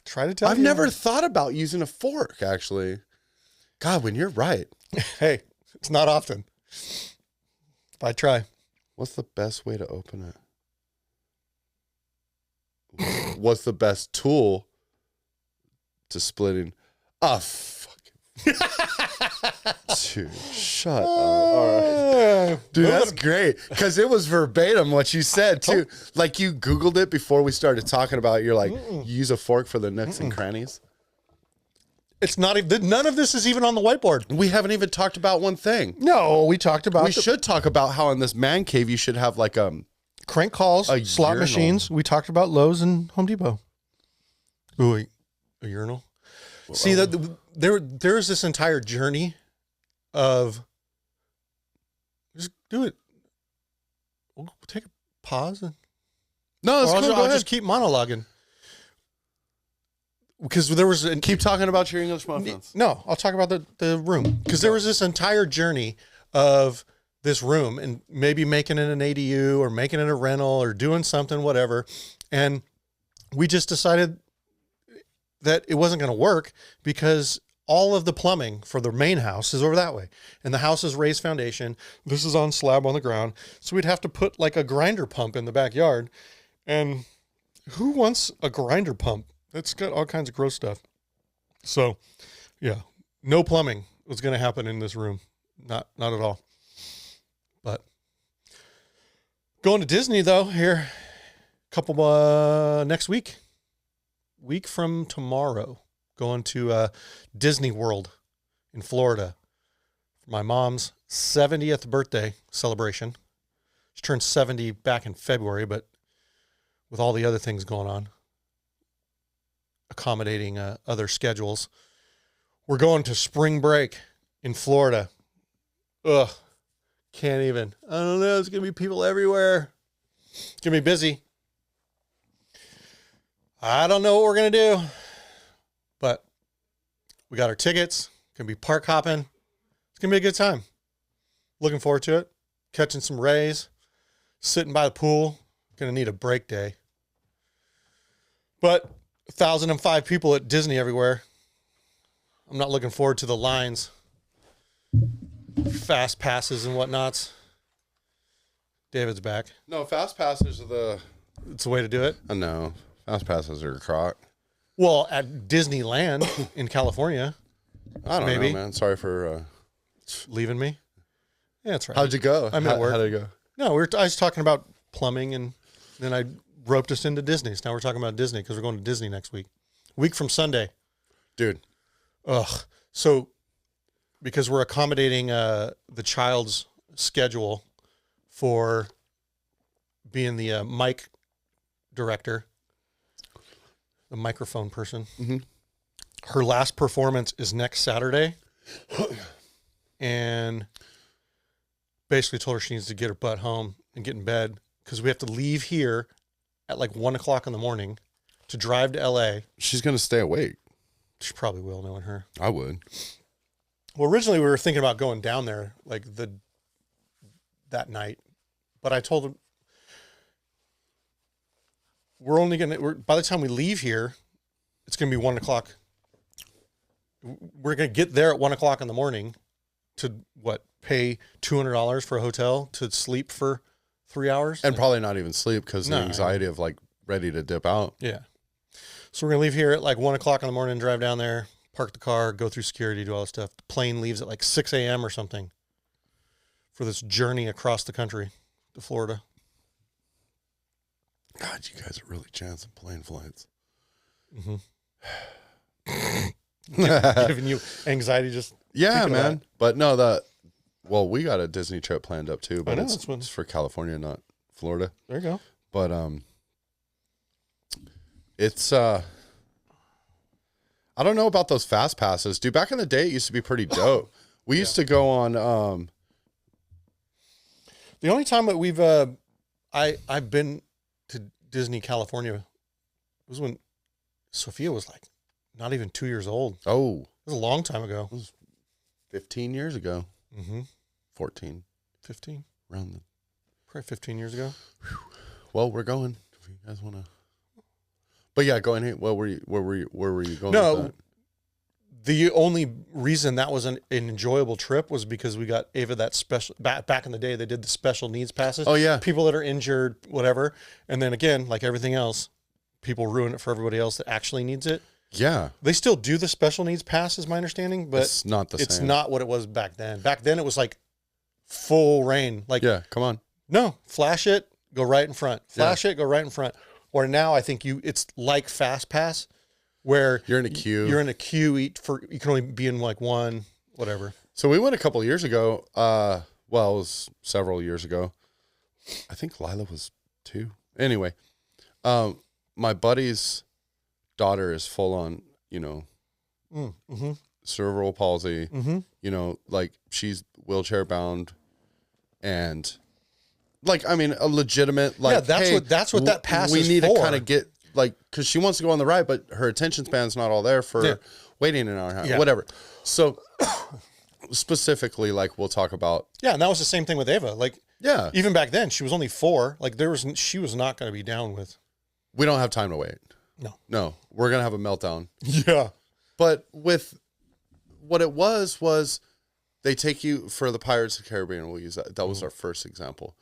Try to tell I've you. never thought about using a fork, actually. God, when you're right. Hey, it's not often. If I try. What's the best way to open it? What's the best tool to splitting? Ah, fuck. Dude, shut up. All right. Dude, that's great. Because it was verbatim what you said, too. Like, you Googled it before we started talking about it. You're like, you use a fork for the nooks and crannies? It's not even, none of this is even on the whiteboard. We haven't even talked about one thing. No, we talked about We should talk about how in this man cave you should have like crank calls, A slot urinal. machines. We talked about Lowe's and Home Depot. Ooh, a urinal. See that there's this entire journey of just do it. We'll take a pause and no. Let's I'll, go. Go I'll ahead. just keep monologuing because there was an Keep talking about your English muffins. no. I'll talk about the room because there was this entire journey of this room and maybe making it an ADU or making it a rental or doing something, whatever. And we just decided that it wasn't going to work because all of the plumbing for the main house is over that way. And the house is raised foundation. This is on slab on the ground. So we'd have to put like a grinder pump in the backyard. And who wants a grinder pump? That's got all kinds of gross stuff. So yeah, no plumbing was going to happen in this room. Not at all. But going to Disney though here, next week from tomorrow, going to Disney World in Florida for my mom's 70th birthday celebration. She turned 70 back in February, but with all the other things going on, accommodating other schedules, we're going to spring break in Florida. Ugh. Can't even. I don't know. There's going to be people everywhere. It's going to be busy. I don't know what we're going to do, but we got our tickets. Going to be park hopping. It's going to be a good time. Looking forward to it. Catching some rays. Sitting by the pool. Going to need a break day. But 1,005 people at Disney everywhere. I'm not looking forward to the lines. Fast passes and whatnots. David's back. No, fast passes are the. It's the way to do it. No, fast passes are a crock. Well, at Disneyland in California, I don't Maybe. know, man. Sorry for. leaving me. Yeah, that's right. How'd you go? I'm at work. How'd it go? No, I was talking about plumbing, and then I roped us into Disney. So now we're talking about Disney because we're going to Disney next week. Week from Sunday. Dude, Ugh. So because we're accommodating the child's schedule for being the mic director, the microphone person. Mhm. Her last performance is next Saturday. And basically told her she needs to get her butt home and get in bed because we have to leave here at like 1 o'clock in the morning to drive to LA. she's gonna stay awake. She probably will, knowing her. I would. Well, originally we were thinking about going down there like that night, but I told him by the time we leave here, it's going to be 1 o'clock. We're going to get there at 1 o'clock in the morning to pay $200 for a hotel to sleep for 3 hours. And probably not even sleep because No. the anxiety of like ready to dip out. Yeah. So we're going to leave here at like 1 o'clock in the morning, drive down there, park the car, go through security, do all this stuff. The plane leaves at like 6 a.m. or something for this journey across the country to Florida. God, you guys are really chancing plane flights. Giving you anxiety just Yeah, thinking man. about it. But no, we got a Disney trip planned up too, but know, it's that's what- for California, not Florida. There you go. But it's I don't know about those fast passes, dude. Back in the day, it used to be pretty dope. We used to go on. The only time that we've I've been to Disney California was when Sophia was like not even 2 years old. It Oh, was a long time ago. 15 years ago, Mm-hmm. 14, 15, around the. probably 15 years ago. Well, we're going. If you guys want to. But yeah, go ahead. Where were you going? No, with that? the only reason that was an enjoyable trip was because we got Ava that special back in the day. They did the special needs passes. Oh, yeah. People that are injured, whatever. And then again, like everything else, people ruin it for everybody else that actually needs it. Yeah, They still do the special needs pass, is my understanding, but it's not the it's same. not what it was back then. Back then, it was like full rain. Like, Yeah, come on. no, flash it, go right in front. Flash it, go right in front. Or now I think it's like Fast Pass, where You're in a queue. You're in a queue. You can only be in like one, whatever. So we went a couple years ago. Well, it was several years ago. I think Lila was 2. Anyway, my buddy's daughter is full on, cerebral palsy. Like she's wheelchair bound, and like a legitimate like. Yeah, that's what that pass we is need for. to kind of get like because she wants to go on the ride, but her attention span's not all there for waiting an hour and a half, whatever. So specifically, like we'll talk about. Yeah, and that was the same thing with Ava. Like, yeah, even back then, she was only 4. Like, she was not going to be down with. We don't have time to wait. No, we're gonna have a meltdown. Yeah, but with what it was they take you for the Pirates of the Caribbean. We'll use that. That was our first example.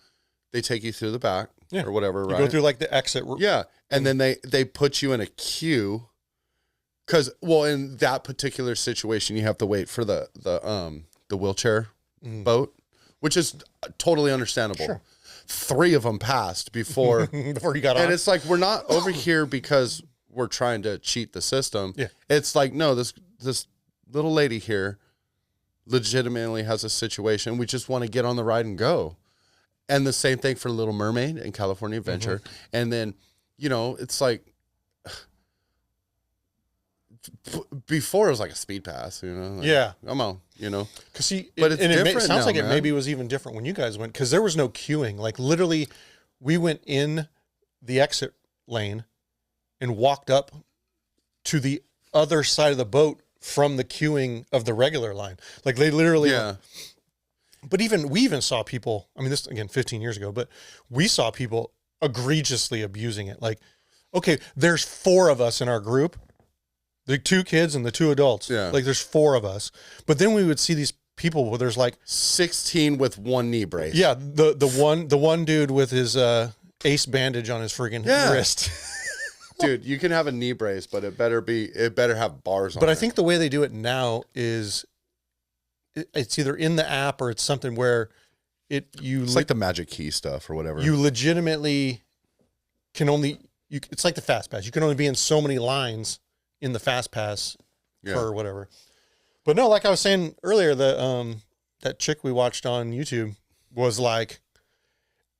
They take you through the back or whatever. You right? go through like the exit. Yeah, and then they put you in a queue. Because in that particular situation, you have to wait for the wheelchair boat, which is totally understandable. Sure. 3 of them passed before you got on. And it's like, we're not over here because we're trying to cheat the system. Yeah. It's like, no, this little lady here legitimately has a situation. We just want to get on the ride and go. And the same thing for Little Mermaid and California Adventure. And then, it's like, before it was like a speed pass, like, yeah, come on, because but it sounds now, like man. it maybe was even different when you guys went, because there was no queuing. Like literally, we went in the exit lane and walked up to the other side of the boat from the queuing of the regular line. Like they literally, But we even saw people. I mean, this again 15 years ago, but we saw people egregiously abusing it. Like, okay, there's 4 of us in our group. The 2 kids and the 2 adults. Yeah. Like there's 4 of us. But then we would see these people where there's like 16 with 1 knee brace. Yeah, the one dude with his ace bandage on his freaking wrist. Dude, you can have a knee brace, but it better have bars on it. But I think the way they do it now is it's either in the app or it's something where it's like the Magic Key stuff or whatever. You legitimately can only it's like the fast pass. You can only be in so many lines in the fast pass or whatever. But no, like I was saying earlier, that chick we watched on YouTube was like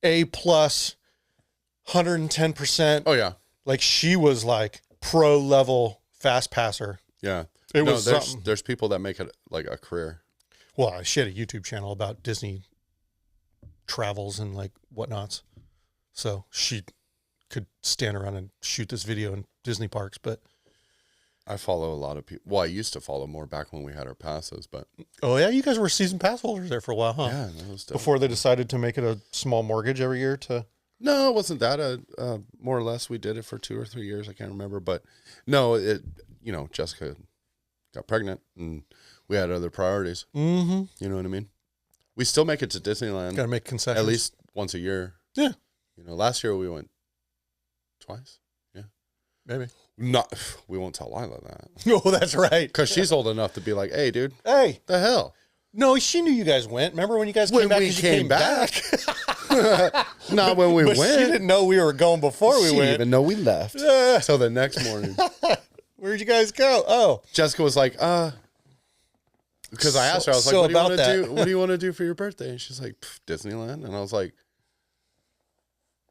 A+, 110%. Oh yeah. Like she was like pro level fast passer. Yeah. There's people that make it like a career. Well, she had a YouTube channel about Disney travels and like whatnots. So she could stand around and shoot this video in Disney parks, but I follow a lot of people. Well, I used to follow more back when we had our passes, but oh yeah, you guys were season pass holders there for a while, huh? Yeah, that was dope. Before they decided to make it a small mortgage every year to. No, it wasn't that. More or less, we did it for 2 or 3 years. I can't remember, but no, Jessica got pregnant and we had other priorities. Mm-hmm. You know what I mean? We still make it to Disneyland. Got to make concessions at least once a year. Yeah. Last year we went twice. Yeah, maybe. We won't tell Lila that. No, that's right. Because she's old enough to be like, "Hey, dude, hey, the hell." No, she knew you guys went. Remember when you guys came back? We came back. Not when we but went. She didn't know we were going before we She went. didn't even know we left. Till the next morning. Where'd you guys go? Oh, Jessica was like, because I asked her, I was like, "What do you want to do? What do you want to do for your birthday?" And she's like, "Disneyland." And I was like,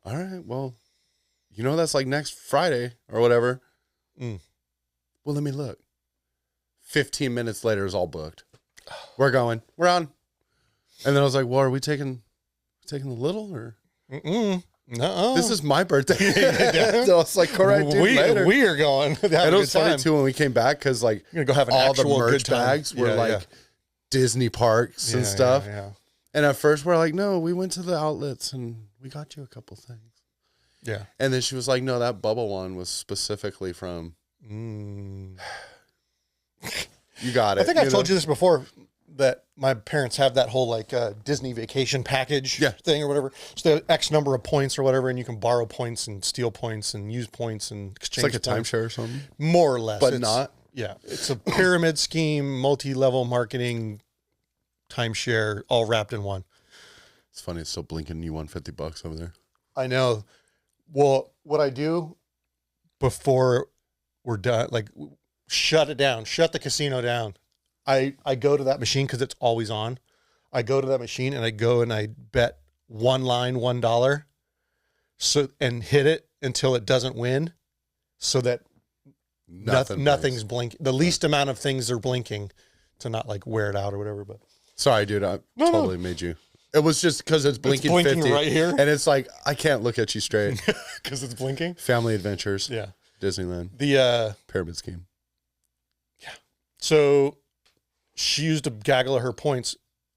"All right, well, that's like next Friday or whatever." Well, let me look. 15 minutes later, it's all booked. We're going. We're on. And then I was like, "Well, are we taking the little or?" No. This is my birthday. So I was like, "All right, dude, later." We are going. And it was funny too when we came back because like you're gonna go have an all the actual merch good time. bags were like Disney parks and stuff. Yeah. And at first we're like, "No, we went to the outlets and we got you a couple things." Yeah. And then she was like, "No, that bubble one was specifically from." You got it. I think I've told you this before, that my parents have that whole like Disney vacation package thing or whatever. So they have X number of points or whatever, and you can borrow points and steal points and use points and exchange. It's like a points. timeshare or something, more or less, but not. Yeah, it's a pyramid scheme, multi-level marketing, timeshare, all wrapped in one. It's funny. It's still blinking. You won $50 over there. I know. Well, what I do before we're done. Like, shut it down. Shut the casino down. I go to that machine because it's always on. I go to that machine and I bet one line $1, and hit it until it doesn't win, so that nothing's blinking. The least amount of things are blinking to not like wear it out or whatever. But Sorry, dude. I totally made you. It was just because it's blinking, 50 right here, and it's like I can't look at you straight because it's blinking. Family Adventures. Yeah, Disneyland. the Pyramid Scheme. So she used a gaggle of her points.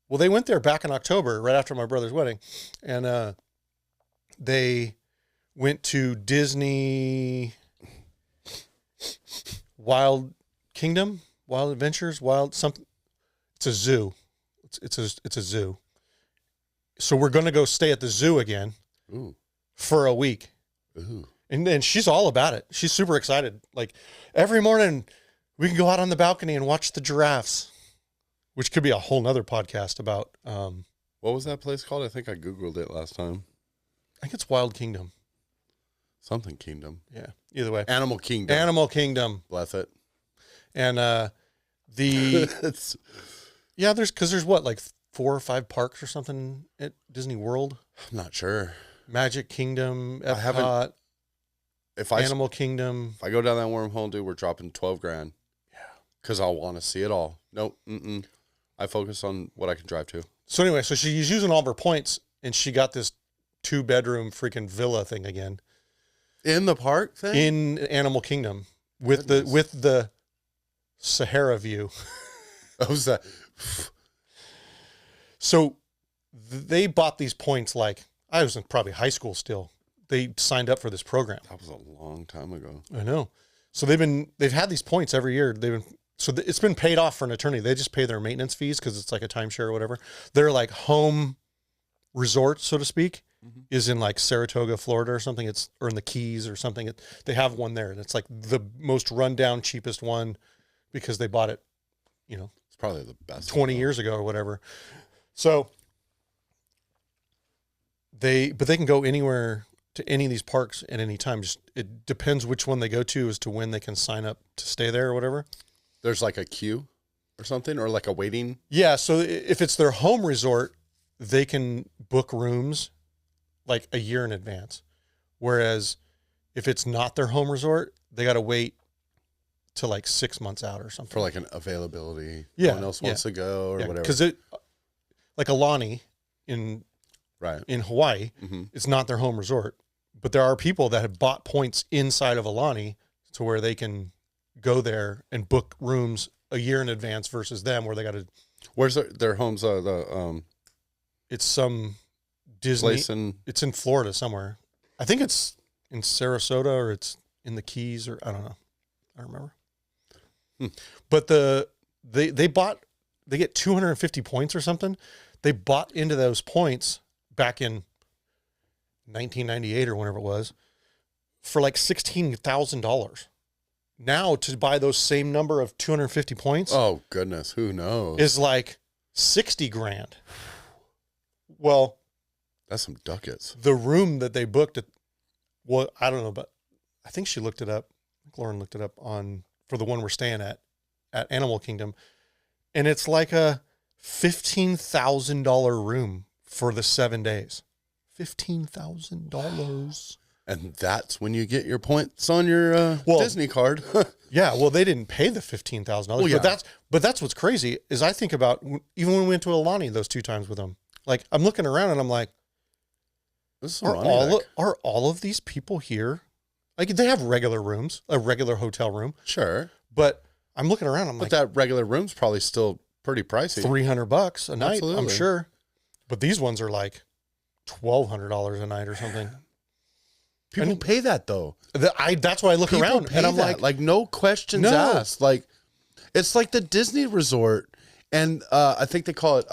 Well, they went there back in October, right after my brother's wedding, and they went to Disney Wild Kingdom, Wild Adventures, Wild something. It's a zoo. It's a zoo. So we're going to go stay at the zoo again for a week. Ooh. And she's all about it. She's super excited. Like every morning we can go out on the balcony and watch the giraffes, which could be a whole nother podcast about. What was that place called? I think I Googled it last time. I think it's Wild Kingdom. Something Kingdom. Yeah. Either way. Animal Kingdom. Animal Kingdom. Bless it. And there's what, like 4 or 5 parks or something at Disney World? I'm not sure. Magic Kingdom, I haven't- Epcot, If Animal Kingdom. I go down that wormhole, dude, we're dropping $12,000. Yeah. Because I'll want to see it all. Nope. I focus on what I can drive to. So anyway, so she's using all of her points, and she got this 2-bedroom freaking villa thing again In the park thing? in Animal Kingdom with the Sahara view. What was that? So they bought these points like I was in probably high school still. They signed up for this program. That was a long time ago. I know. So they've had these points every year. It's been paid off for an attorney. They just pay their maintenance fees because it's like a timeshare or whatever. Their like home resort, so to speak, is in like Saratoga, Florida or something. Or in the Keys or something. They have one there, and it's like the most rundown, cheapest one because they bought it, It's probably the best. 20 years ago or whatever. So they can go anywhere to any of these parks at any time. Just it depends which one they go to as to when they can sign up to stay there or whatever. There's like a queue or something, or like a waiting. Yeah. So if it's their home resort, they can book rooms like a year in advance. Whereas if it's not their home resort, they got to wait till like 6 months out or something. For like an availability. Yeah, No one else wants to go or whatever. Because like Alani in Hawaii, it's not their home resort, but there are people that have bought points inside of Alani to where they can go there and book rooms a year in advance versus them where they got to. Where's their homes? It's some Disney. Place in. It's in Florida somewhere. I think it's in Sarasota or it's in the Keys or I don't know. I don't remember. But they get 250 points or something. They bought into those points back in 1998 or whenever it was for like $16,000. Now to buy those same number of 250 points. Oh goodness, who knows? Is like $60,000. Well, that's some ducats. The room that they booked well, I don't know, but I think she looked it up. Lauren looked it up for the one we're staying at Animal Kingdom. And it's like a $15,000 room for the 7 days. $15,000. And that's when you get your points on your Disney card. Yeah, well, they didn't pay the $15,000. Well, yeah. But that's what's crazy is I think about even when we went to Alani those 2 times with them. Like I'm looking around and I'm like, are all of these people here? Like they have regular rooms, a regular hotel room. Sure. But I'm looking around. But that regular room's probably still pretty pricey. $300 a night, Absolutely. I'm sure. But these ones are like $1,200 a night or something. People pay that though. That's why I look around and I'm like no questions asked. Like it's like the Disney resort, and I think they call it.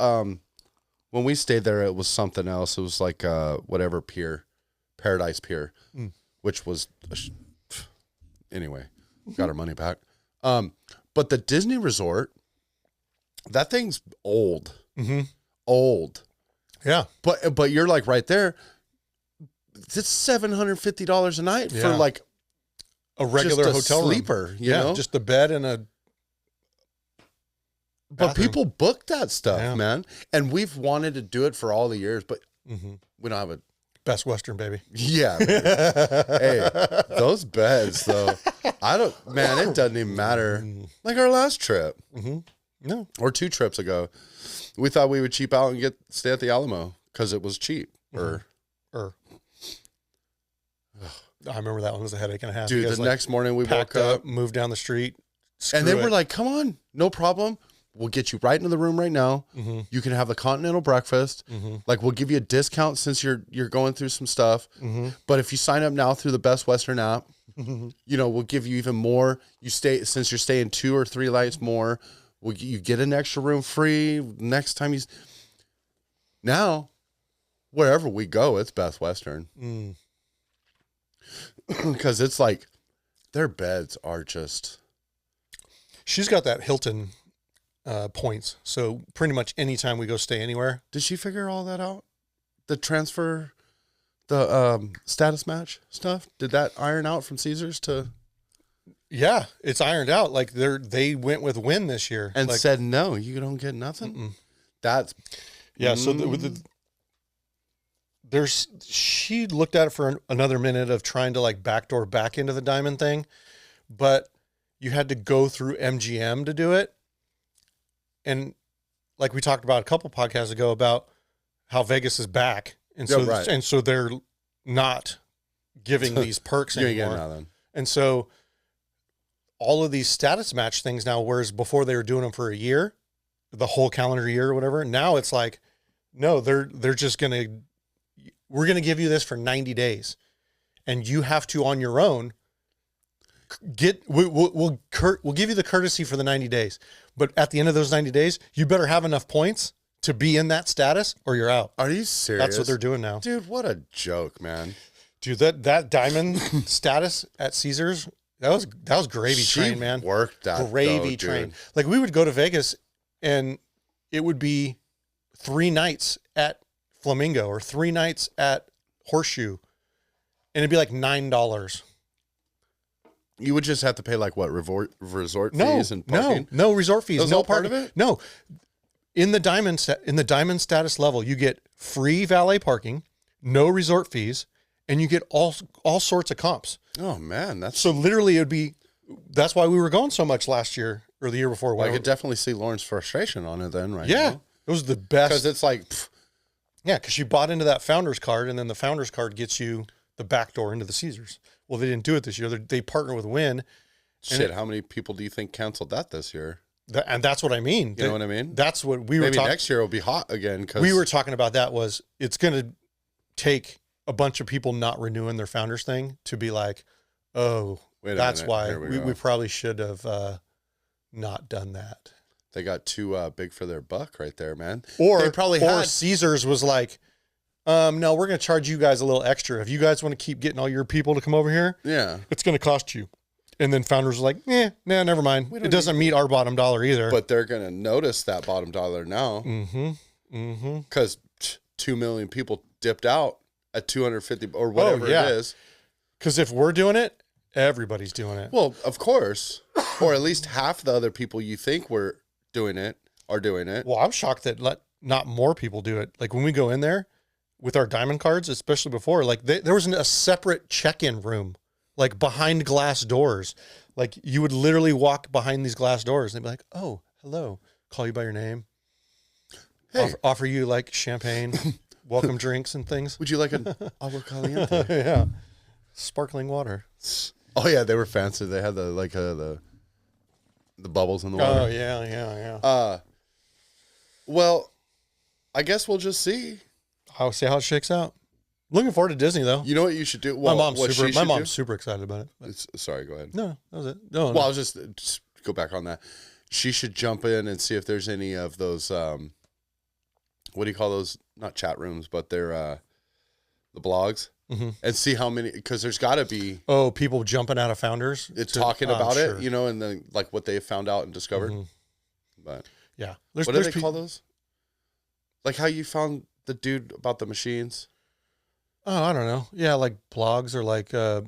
When we stayed there, it was something else. It was like whatever pier, Paradise Pier, which was anyway. Got our money back. But the Disney resort, that thing's old, old. Yeah, but you're like right there. It's $750 a night for like a regular just a hotel sleeper, room. you know? Just a bed and a. But bathroom. people book that stuff, Yeah. man. And we've wanted to do it for all the years, but Mhm. we don't have a. Best Western, baby. Yeah. Man. Hey, those beds, though. Man, it doesn't even matter. Like our last trip No. or 2 trips ago, we thought we would cheap out and stay at the Alamo because it was cheap. I remember that one was a headache and a half. Dude, You the guys, next morning we packed woke up moved down the street, and they screw were it. like, come on, no problem. We'll get you right into the room right now. Mm-hmm. You can have the continental breakfast. Like we'll give you a discount since you're going through some stuff. But if you sign up now through the Best Western app, you know, we'll give you even more. Since you're staying 2 or 3 nights more, you get an extra room free next time now, wherever we go, it's Best Western. Because it's like their beds are just. She's got that Hilton points. So pretty much anytime we go stay anywhere. Did she figure all that out? The transfer, the status match stuff? Did that iron out from Caesars to Yeah, it's ironed out. Like they went with Win this year and like, said no, you don't get nothing? That's yeah. So she looked at it for another minute of trying to like backdoor back into the diamond thing, but you had to go through MGM to do it. And like we talked about a couple podcasts ago about how Vegas is back. And so, right. and so they're not giving these perks you ain't anymore. getting nothing. And so all of these status match things now, whereas before they were doing them for a year, the whole calendar year or whatever, now it's like, no, they're just we're going to give you this for 90 days and you have to, on your own, we'll give you the courtesy for the 90 days. But at the end of those 90 days, you better have enough points to be in that status or you're out. Are you serious? That's what they're doing now. Dude, what a joke, man. Dude, that diamond status at Caesars, that was gravy She train, man. worked that Gravy though, train. dude. Like we would go to Vegas and it would be 3 nights at Flamingo or 3 nights at Horseshoe. And it'd be like $9. You would just have to pay like what, resort fees and parking? No resort fees. That was No all part parking. of it? No. In the diamond status level, you get free valet parking, no resort fees, and you get all sorts of comps. Oh man, So literally that's why we were going so much last year or the year before. I whatever. could definitely see Lauren's frustration on it then, right? Yeah. It was the best. Because it's like, pff, Yeah, because you bought into that founder's card, and then the founder's card gets you the back door into the Caesars. Well, they didn't do it this year. They partner with Win. shit, how many people do you think canceled that this year? And that's what I mean. You know what I mean? That's what we were Maybe talking. next year will be hot again. Cause We were talking about that was it's going to take a bunch of people not renewing their founders thing to be like, oh, Wait a that's minute, why here we go. we probably should have not done that. They got too big for their buck right there, man. Or they probably or had. Caesars was like, no, we're going to charge you guys a little extra. If you guys want to keep getting all your people to come over here, Yeah. it's going to cost you. And then founders were like, never mind. It doesn't meet our bottom dollar either. But they're going to notice that bottom dollar now mm-hmm. because 2 million people dipped out at 250 or whatever yeah. it is. Because if we're doing it, everybody's doing it. Well, of course. Or at least half the other people you think were doing it are doing it. Well, I'm shocked that not more people do it. Like when we go in there with our diamond cards, especially before, like there was a separate check-in room, like behind glass doors. Like you would literally walk behind these glass doors and they'd be like, oh, hello, call you by your name. Hey. Offer you like champagne, welcome drinks and things. Would you like an agua caliente? Yeah. Sparkling water. Oh yeah, they were fancy. They had the bubbles in the Oh water. yeah. Well, I guess we'll just see. I'll see how it shakes out. Looking forward to Disney though. You know what you should do? Well, my mom's what she should do? super excited about it. But Sorry, go ahead. no, that was it. No, Well, I was just go back on that. She should jump in and see if there's any of those. What do you call those? Not chat rooms, but they're the blogs, and see how many. Because there's got to be people jumping out of founders. talking I'm about sure. it, you know, and then like what they found out and discovered. But Yeah. what do they call those? Like how you found the dude about the machines? Oh, I don't know. Yeah, like blogs or like No,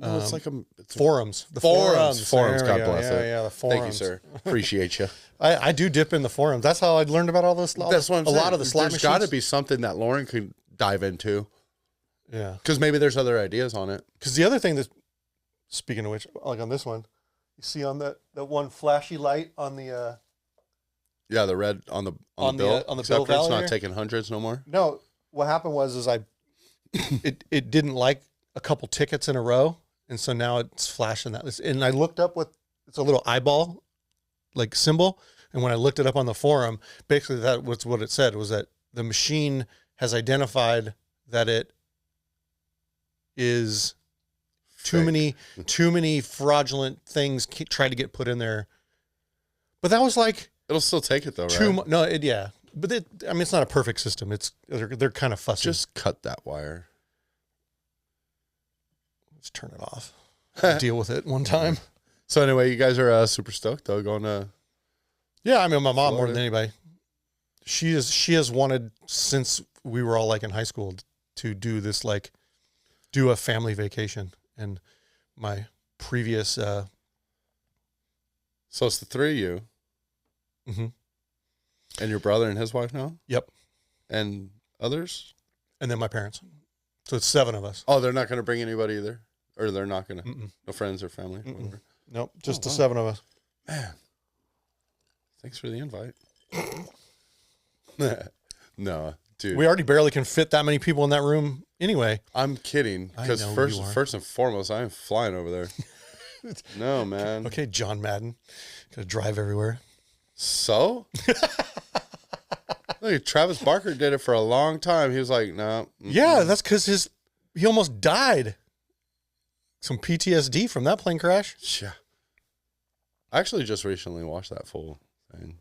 No, it's like it's forums. The forums. There we God go. bless yeah, it. Yeah, the forums. Thank you, sir. Appreciate you. I do dip in the forums. That's how I learned about all this. That's what I'm a saying. lot of the slot There's machines. got to be something that Lauren could dive into. Yeah. Because maybe there's other ideas on it. Because the other thing that, speaking of which, like on this one, you see on that one flashy light on the Yeah, the red on the On the, bill. on the Except bill for it's value not here? taking hundreds no more. no. What happened was it didn't like a couple tickets in a row, and so now it's flashing that. And I looked up what it's a little eyeball like symbol, and when I looked it up on the forum, basically that was what it said was that the machine has identified that it is too many fraudulent things try to get put in there. But that was like It'll still take it though, right? yeah. But I mean, it's not a perfect system. They're kind of fussy. Just cut that wire. Let's turn it off. Deal with it one time. So anyway, you guys are super stoked though, going to. Yeah, I mean, my mom more Florida. than anybody. She has wanted since we were all like in high school to do this, like do a family vacation. And my previous, So it's the three of you mhm. and your brother and his wife now, Yep. and others. And then my parents. So it's 7 of us. Oh, they're not going to bring anybody either, or they're not going to. Mm-mm. No friends or family. Whatever. Nope. Just the wow. 7 of us. Man, thanks for the invite. No, dude. We already barely can fit that many people in that room anyway. I'm kidding. I Because know first, you are. first and foremost, I am flying over there. No, man. Okay, John Madden. Gotta drive everywhere. So? Look, Travis Barker did it for a long time. He was like, no. Yeah, that's because he almost died. Some PTSD from that plane crash. Yeah. I actually just recently watched that full thing.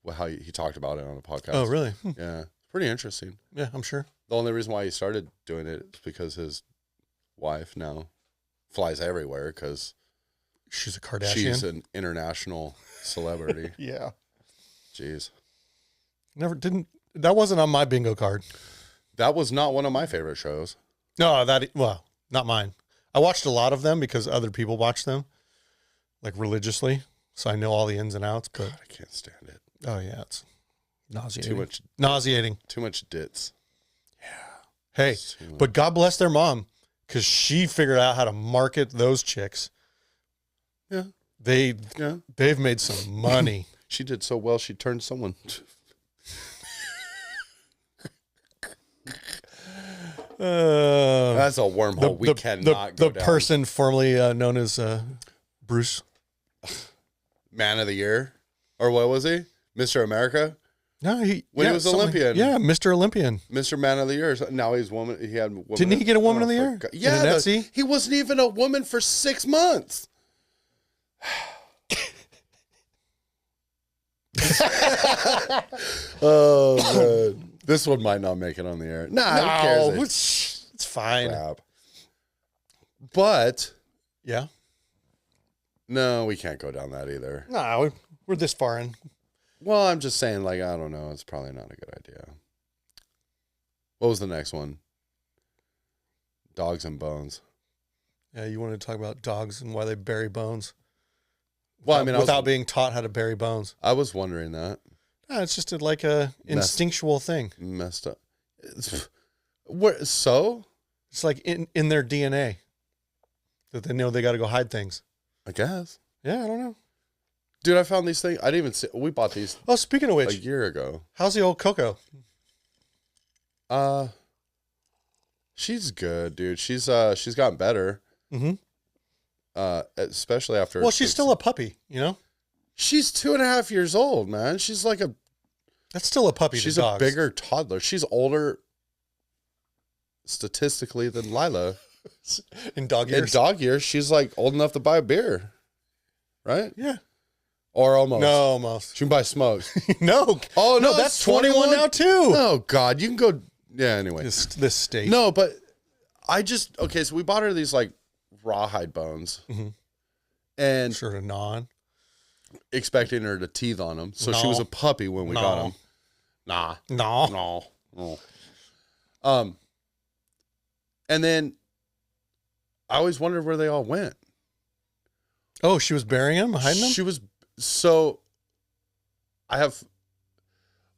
Well, how he talked about it on a podcast. Oh, really? Yeah. It's pretty interesting. Yeah, I'm sure. The only reason why he started doing it is because his wife now flies everywhere because She's a Kardashian. she's an international celebrity. Yeah. Jeez. That wasn't on my bingo card. That was not one of my favorite shows. No, not mine. I watched a lot of them because other people watched them, like religiously. So I know all the ins and outs, but God, I can't stand it. oh yeah, it's nauseating. Nauseating. Too much Dits. Hey, It's too much. but God bless their mom because she figured out how to market those chicks. Yeah. Yeah. They've made some money. She did so well, she turned someone. That's a wormhole. We cannot go the down. person formerly known as Bruce. Man of the Year, or what was he? Mr. America, No, When he was something- Olympian. Yeah, Mr. Olympian. Mr. Man of the Year. Now he's woman. He had woman. Didn't he get a Woman of the Oh, Year? for God. In Yeah, an Etsy? he wasn't even a woman for 6 months. Oh man, this one might not make it on the air. Nah, who cares? it's fine. Crap. But Yeah. no, we can't go down that either. No, we're this far in. Well, I'm just saying, like, I don't know. It's probably not a good idea. What was the next one? Dogs and bones. Yeah, you wanted to talk about dogs and why they bury bones. Well, I mean, without being taught how to bury bones. I was wondering that. No, it's just like a instinctual thing. Messed up. What? So? It's like in their DNA that they know they got to go hide things. I guess. Yeah, I don't know. Dude, I found these things. I didn't even see. We bought these Oh, speaking of a which, year ago. how's the old Coco? She's good, dude. She's gotten better. Mm-hmm. Especially after. Well, she's still a puppy, you know? She's 2.5 years old, man. She's like That's still a puppy she's to a dogs. bigger toddler. She's older statistically than Lila. in dog In years. dog years, she's like old enough to buy a beer. Right? Yeah. Or almost. No, almost. She can buy smokes. No. Oh, no, that's it's 21 now too. Oh, God. You can go. Yeah, anyway. This state. No, but okay, so we bought her these like rawhide bones Mhm. and Sort of non. expecting her to teeth on them. So she was No. a puppy when we No. got them. Nah. No. No. And then I always wondered where they all went. Oh, she was burying them, hiding them? She was so. I have.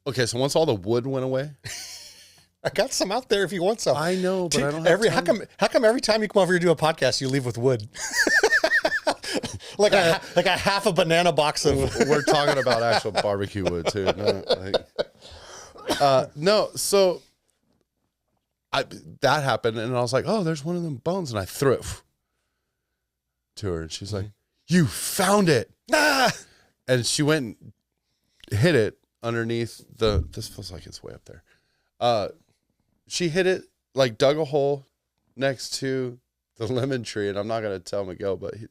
Okay, so once all the wood went away, I got some out there if you want some. I know, but I don't have time. How come every time you come over here to do a podcast, you leave with wood? like a half a banana box of. We're talking about actual barbecue wood too. No, so that happened, and I was like, "Oh, there's one of them bones," and I threw it to her, and she's like, "You found it!" Ah! And she went and hit it underneath the. This feels like it's way up there. She hit it, like dug a hole next to the lemon tree, and I'm not gonna tell Miguel, but he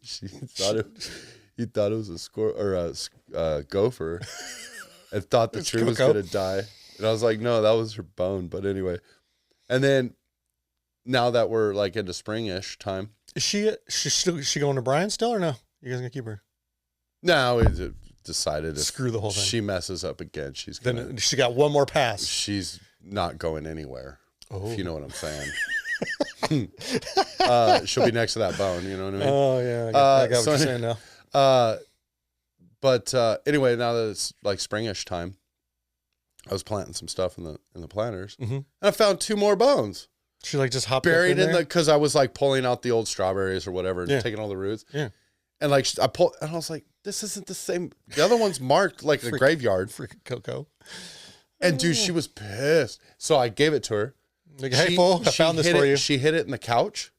thought it was a squirrel or a gopher, and thought the tree was gonna die. And I was like, no, that was her bone. But anyway, and then now that we're like into springish time, Is she going to Brian still or no? You guys gonna keep her? now we decided if Screw the whole thing. she messes up again, Then she got one more pass. she's not going anywhere. Oh. If you know what I'm saying. She'll be next to that bone. You know what I mean? Oh yeah, I got so what you're saying now. But anyway, now that it's like springish time, I was planting some stuff in the planters, and I found 2 more bones She like just hopped buried up in because I was like pulling out the old strawberries or whatever, and taking all the roots. Yeah. And like I pulled, and I was like, this isn't the same. The other one's marked like a graveyard. Freaking Coco. And dude, she was pissed. So I gave it to her. Like, hey, fool, I found this for you. She hit it in the couch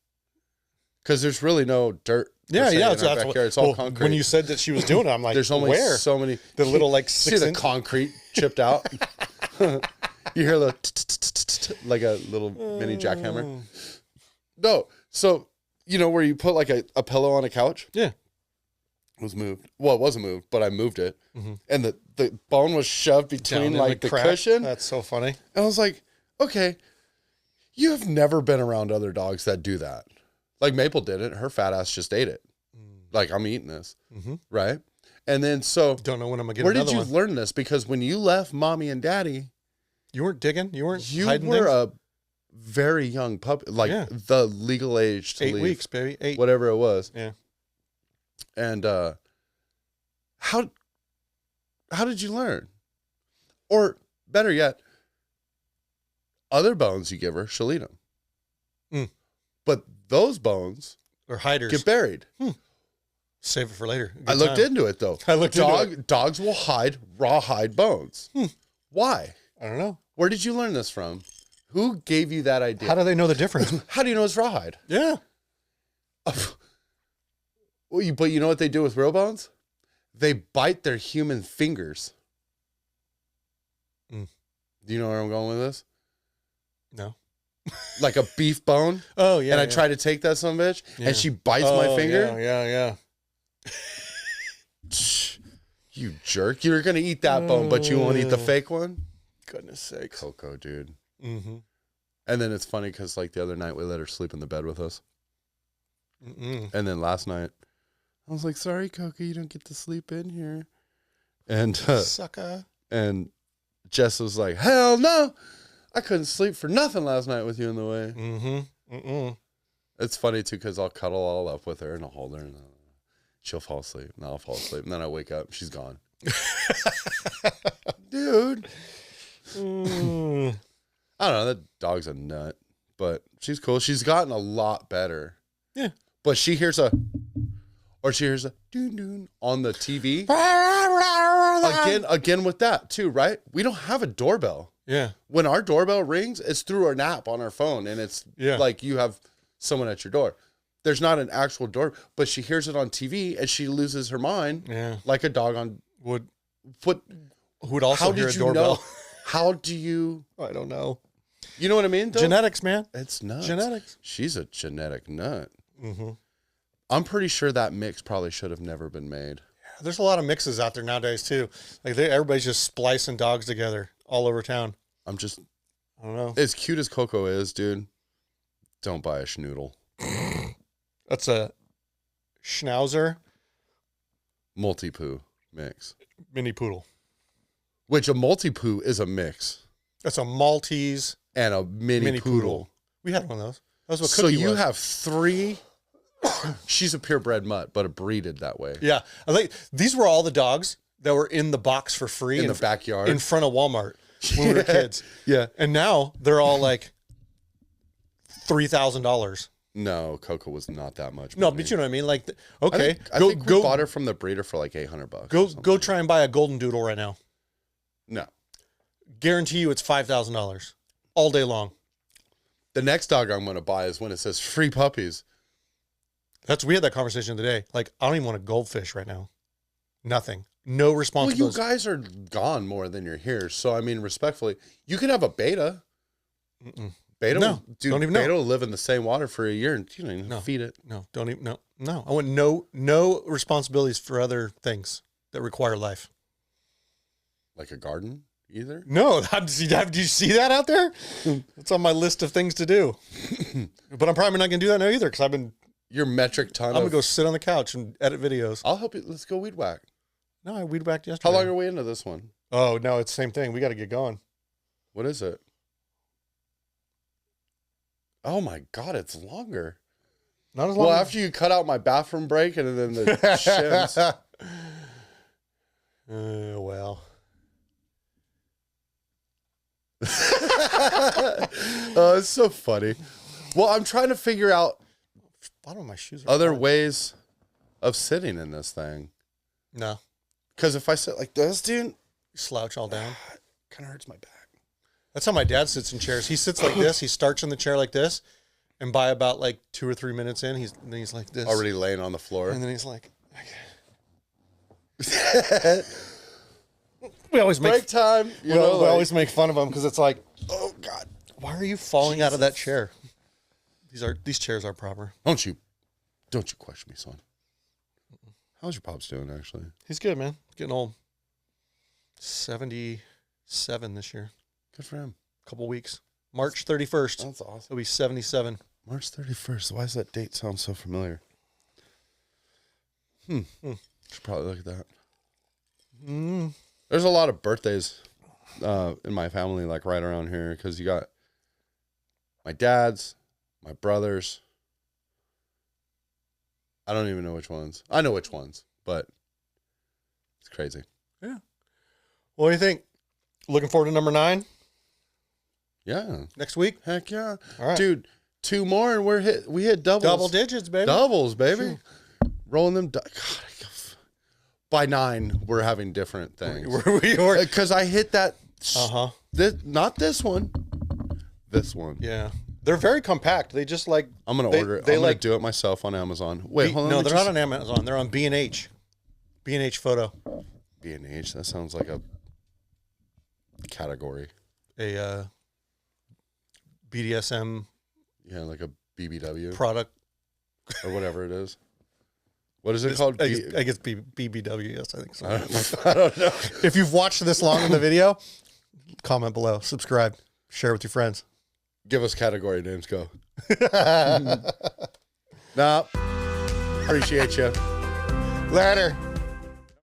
because there's really no dirt. Yeah, yeah. It's all concrete. When you said that she was doing it, I'm like, there's only where? so many. The little like See 6 the inch. concrete chipped out. You hear the like a little mini jackhammer. No, so you know where you put like a pillow on a couch? Yeah. It was moved. Well, it wasn't moved, but I moved it, and the bone was shoved between Down in like the crack. cushion. That's so funny. And I was like, okay, you have never been around other dogs that do that. Like Maple did it. Her fat ass just ate it. Like, I'm eating this. Right? And then so Don't know when I'm gonna get where another did you one. learn this? Because when you left mommy and daddy, You weren't digging. You weren't. you hiding were things? a very young pup, like Yeah. the legal age to 8 leave, weeks, baby. 8. whatever it was. Yeah. And how did you learn? Or better yet, other bones you give her, she'll eat them. But those bones Or hiders. get buried. Save it for later. I looked into it though. I looked into it. Dogs will hide rawhide bones. Why? I don't know. Where did you learn this from? Who gave you that idea? How do they know the difference? How do you know it's rawhide? Yeah. Well, but you know what they do with real bones? They bite their human fingers. Do you know where I'm going with this? No. Like a beef bone. Oh yeah. And I yeah. try to take that son of a bitch, Yeah. and she bites my finger. Yeah. You jerk! You're gonna eat that bone, but you won't eat the fake one. Goodness sakes. Coco, dude. Mm-hmm. And then it's funny because like the other night we let her sleep in the bed with us, and then last night I was like, "Sorry, Coco, you don't get to sleep in here." And Sucker. and Jess was like, "Hell no, I couldn't sleep for nothing last night with you in the way." Mm-hmm. It's funny too because I'll cuddle all up with her and I'll hold her and she'll fall asleep and I'll fall asleep and then I wake up, she's gone. Dude. I don't know, that dog's a nut, but she's cool. She's gotten a lot better. Yeah. But she hears a doon doon on the TV. Again with that too, right? We don't have a doorbell. Yeah. When our doorbell rings, it's through an app on our phone, and it's like you have someone at your door. There's not an actual door, but she hears it on TV and she loses her mind. Yeah. Like a dog on Would foot. who'd also How hear did a you doorbell? know? How do you? I don't know. You know what I mean? Though? Genetics, man. It's nuts. Genetics. She's a genetic nut. Mm-hmm. I'm pretty sure that mix probably should have never been made. There's a lot of mixes out there nowadays too. Like everybody's just splicing dogs together all over town. I'm just I don't know. as cute as Coco is, dude. Don't buy a schnoodle. That's a Schnauzer Multi-poo mix. mini poodle. Which a multi-poo is a mix. That's a Maltese And a mini poodle. We had one of those. That was what So Cookie you was. have 3 She's a purebred mutt, but a breeded that way. Yeah. I think these were all the dogs that were in the box for free In the backyard. in front of Walmart when we were kids. Yeah. And now they're all like $3,000. No, Coco was not that much. No, money. but you know what I mean? Like, I okay, think we bought her from the breeder for like $800. go try and buy a golden doodle right now. No. Guarantee you it's $5,000 all day long. The next dog I'm going to buy is when it says free puppies. We had that conversation today. Like, I don't even want a goldfish right now. Nothing. No Well, responsibility. you guys are gone more than you're here. So, I mean, respectfully, you can have a beta. Beta, No, dude, don't even know. beta will live in the same water for a year and you don't even feed it. No, don't even. No. I want no responsibilities for other things that require life. Like a garden either. No, do you see that out there? It's on my list of things to do. But I'm probably not going to do that now either because Your metric ton I'm going of... to go sit on the couch and edit videos. I'll help you. Let's go weed whack. No, I weed whacked yesterday. How long are we into this one? Oh, no, it's the same thing. We got to get going. What is it? Oh my God, it's longer. Not as long Well, as... after you cut out my bathroom break and then the shims. Well. Oh, it's so funny. Well, I'm trying to figure out Bottom of my shoes are other fine. ways of sitting in this thing. No. Because if I sit like this, dude, Slouch all down. kind of hurts my back. That's how my dad sits in chairs. He sits like this. He starts in the chair like this. And by about like 2 or 3 minutes in, he's like this. Already laying on the floor. And then he's like, we always make Break time. You know, we like- always make fun of him because it's like, oh God. why are you falling out of that chair? These chairs are proper. Don't you question me, son. How's your pops doing, actually? He's good, man. Getting old. 77 this year. Good for him. Couple weeks. March 31st. That's awesome. He'll be 77. March 31st. Why does that date sound so familiar? Should probably look at that. There's a lot of birthdays in my family, like right around here, because you got my dad's, my brother's. I don't even know which ones. I know which ones, but it's crazy. Yeah. What do you think? Looking forward to number 9 Yeah. next week? Heck yeah. All right. Dude, 2 more and we hit doubles. Double digits, baby. Doubles, baby. Rolling them. God, by 9, we're having different things. we were. Because I hit that. Uh-huh. Not this one. This one. Yeah. They're very compact. They just like... I'm going to order it. They I'm going like... to do it myself on Amazon. Wait, hold on. No, they're not on Amazon. They're on B&H. B&H Photo. B&H. That sounds like a category. A BDSM Yeah, like a BBW product. or whatever it is. What is it called? I guess BBW, yes, I think so. I don't know. If you've watched this long in the video, comment below, subscribe, share with your friends. Give us category names. Go. Nah. Appreciate you. Later.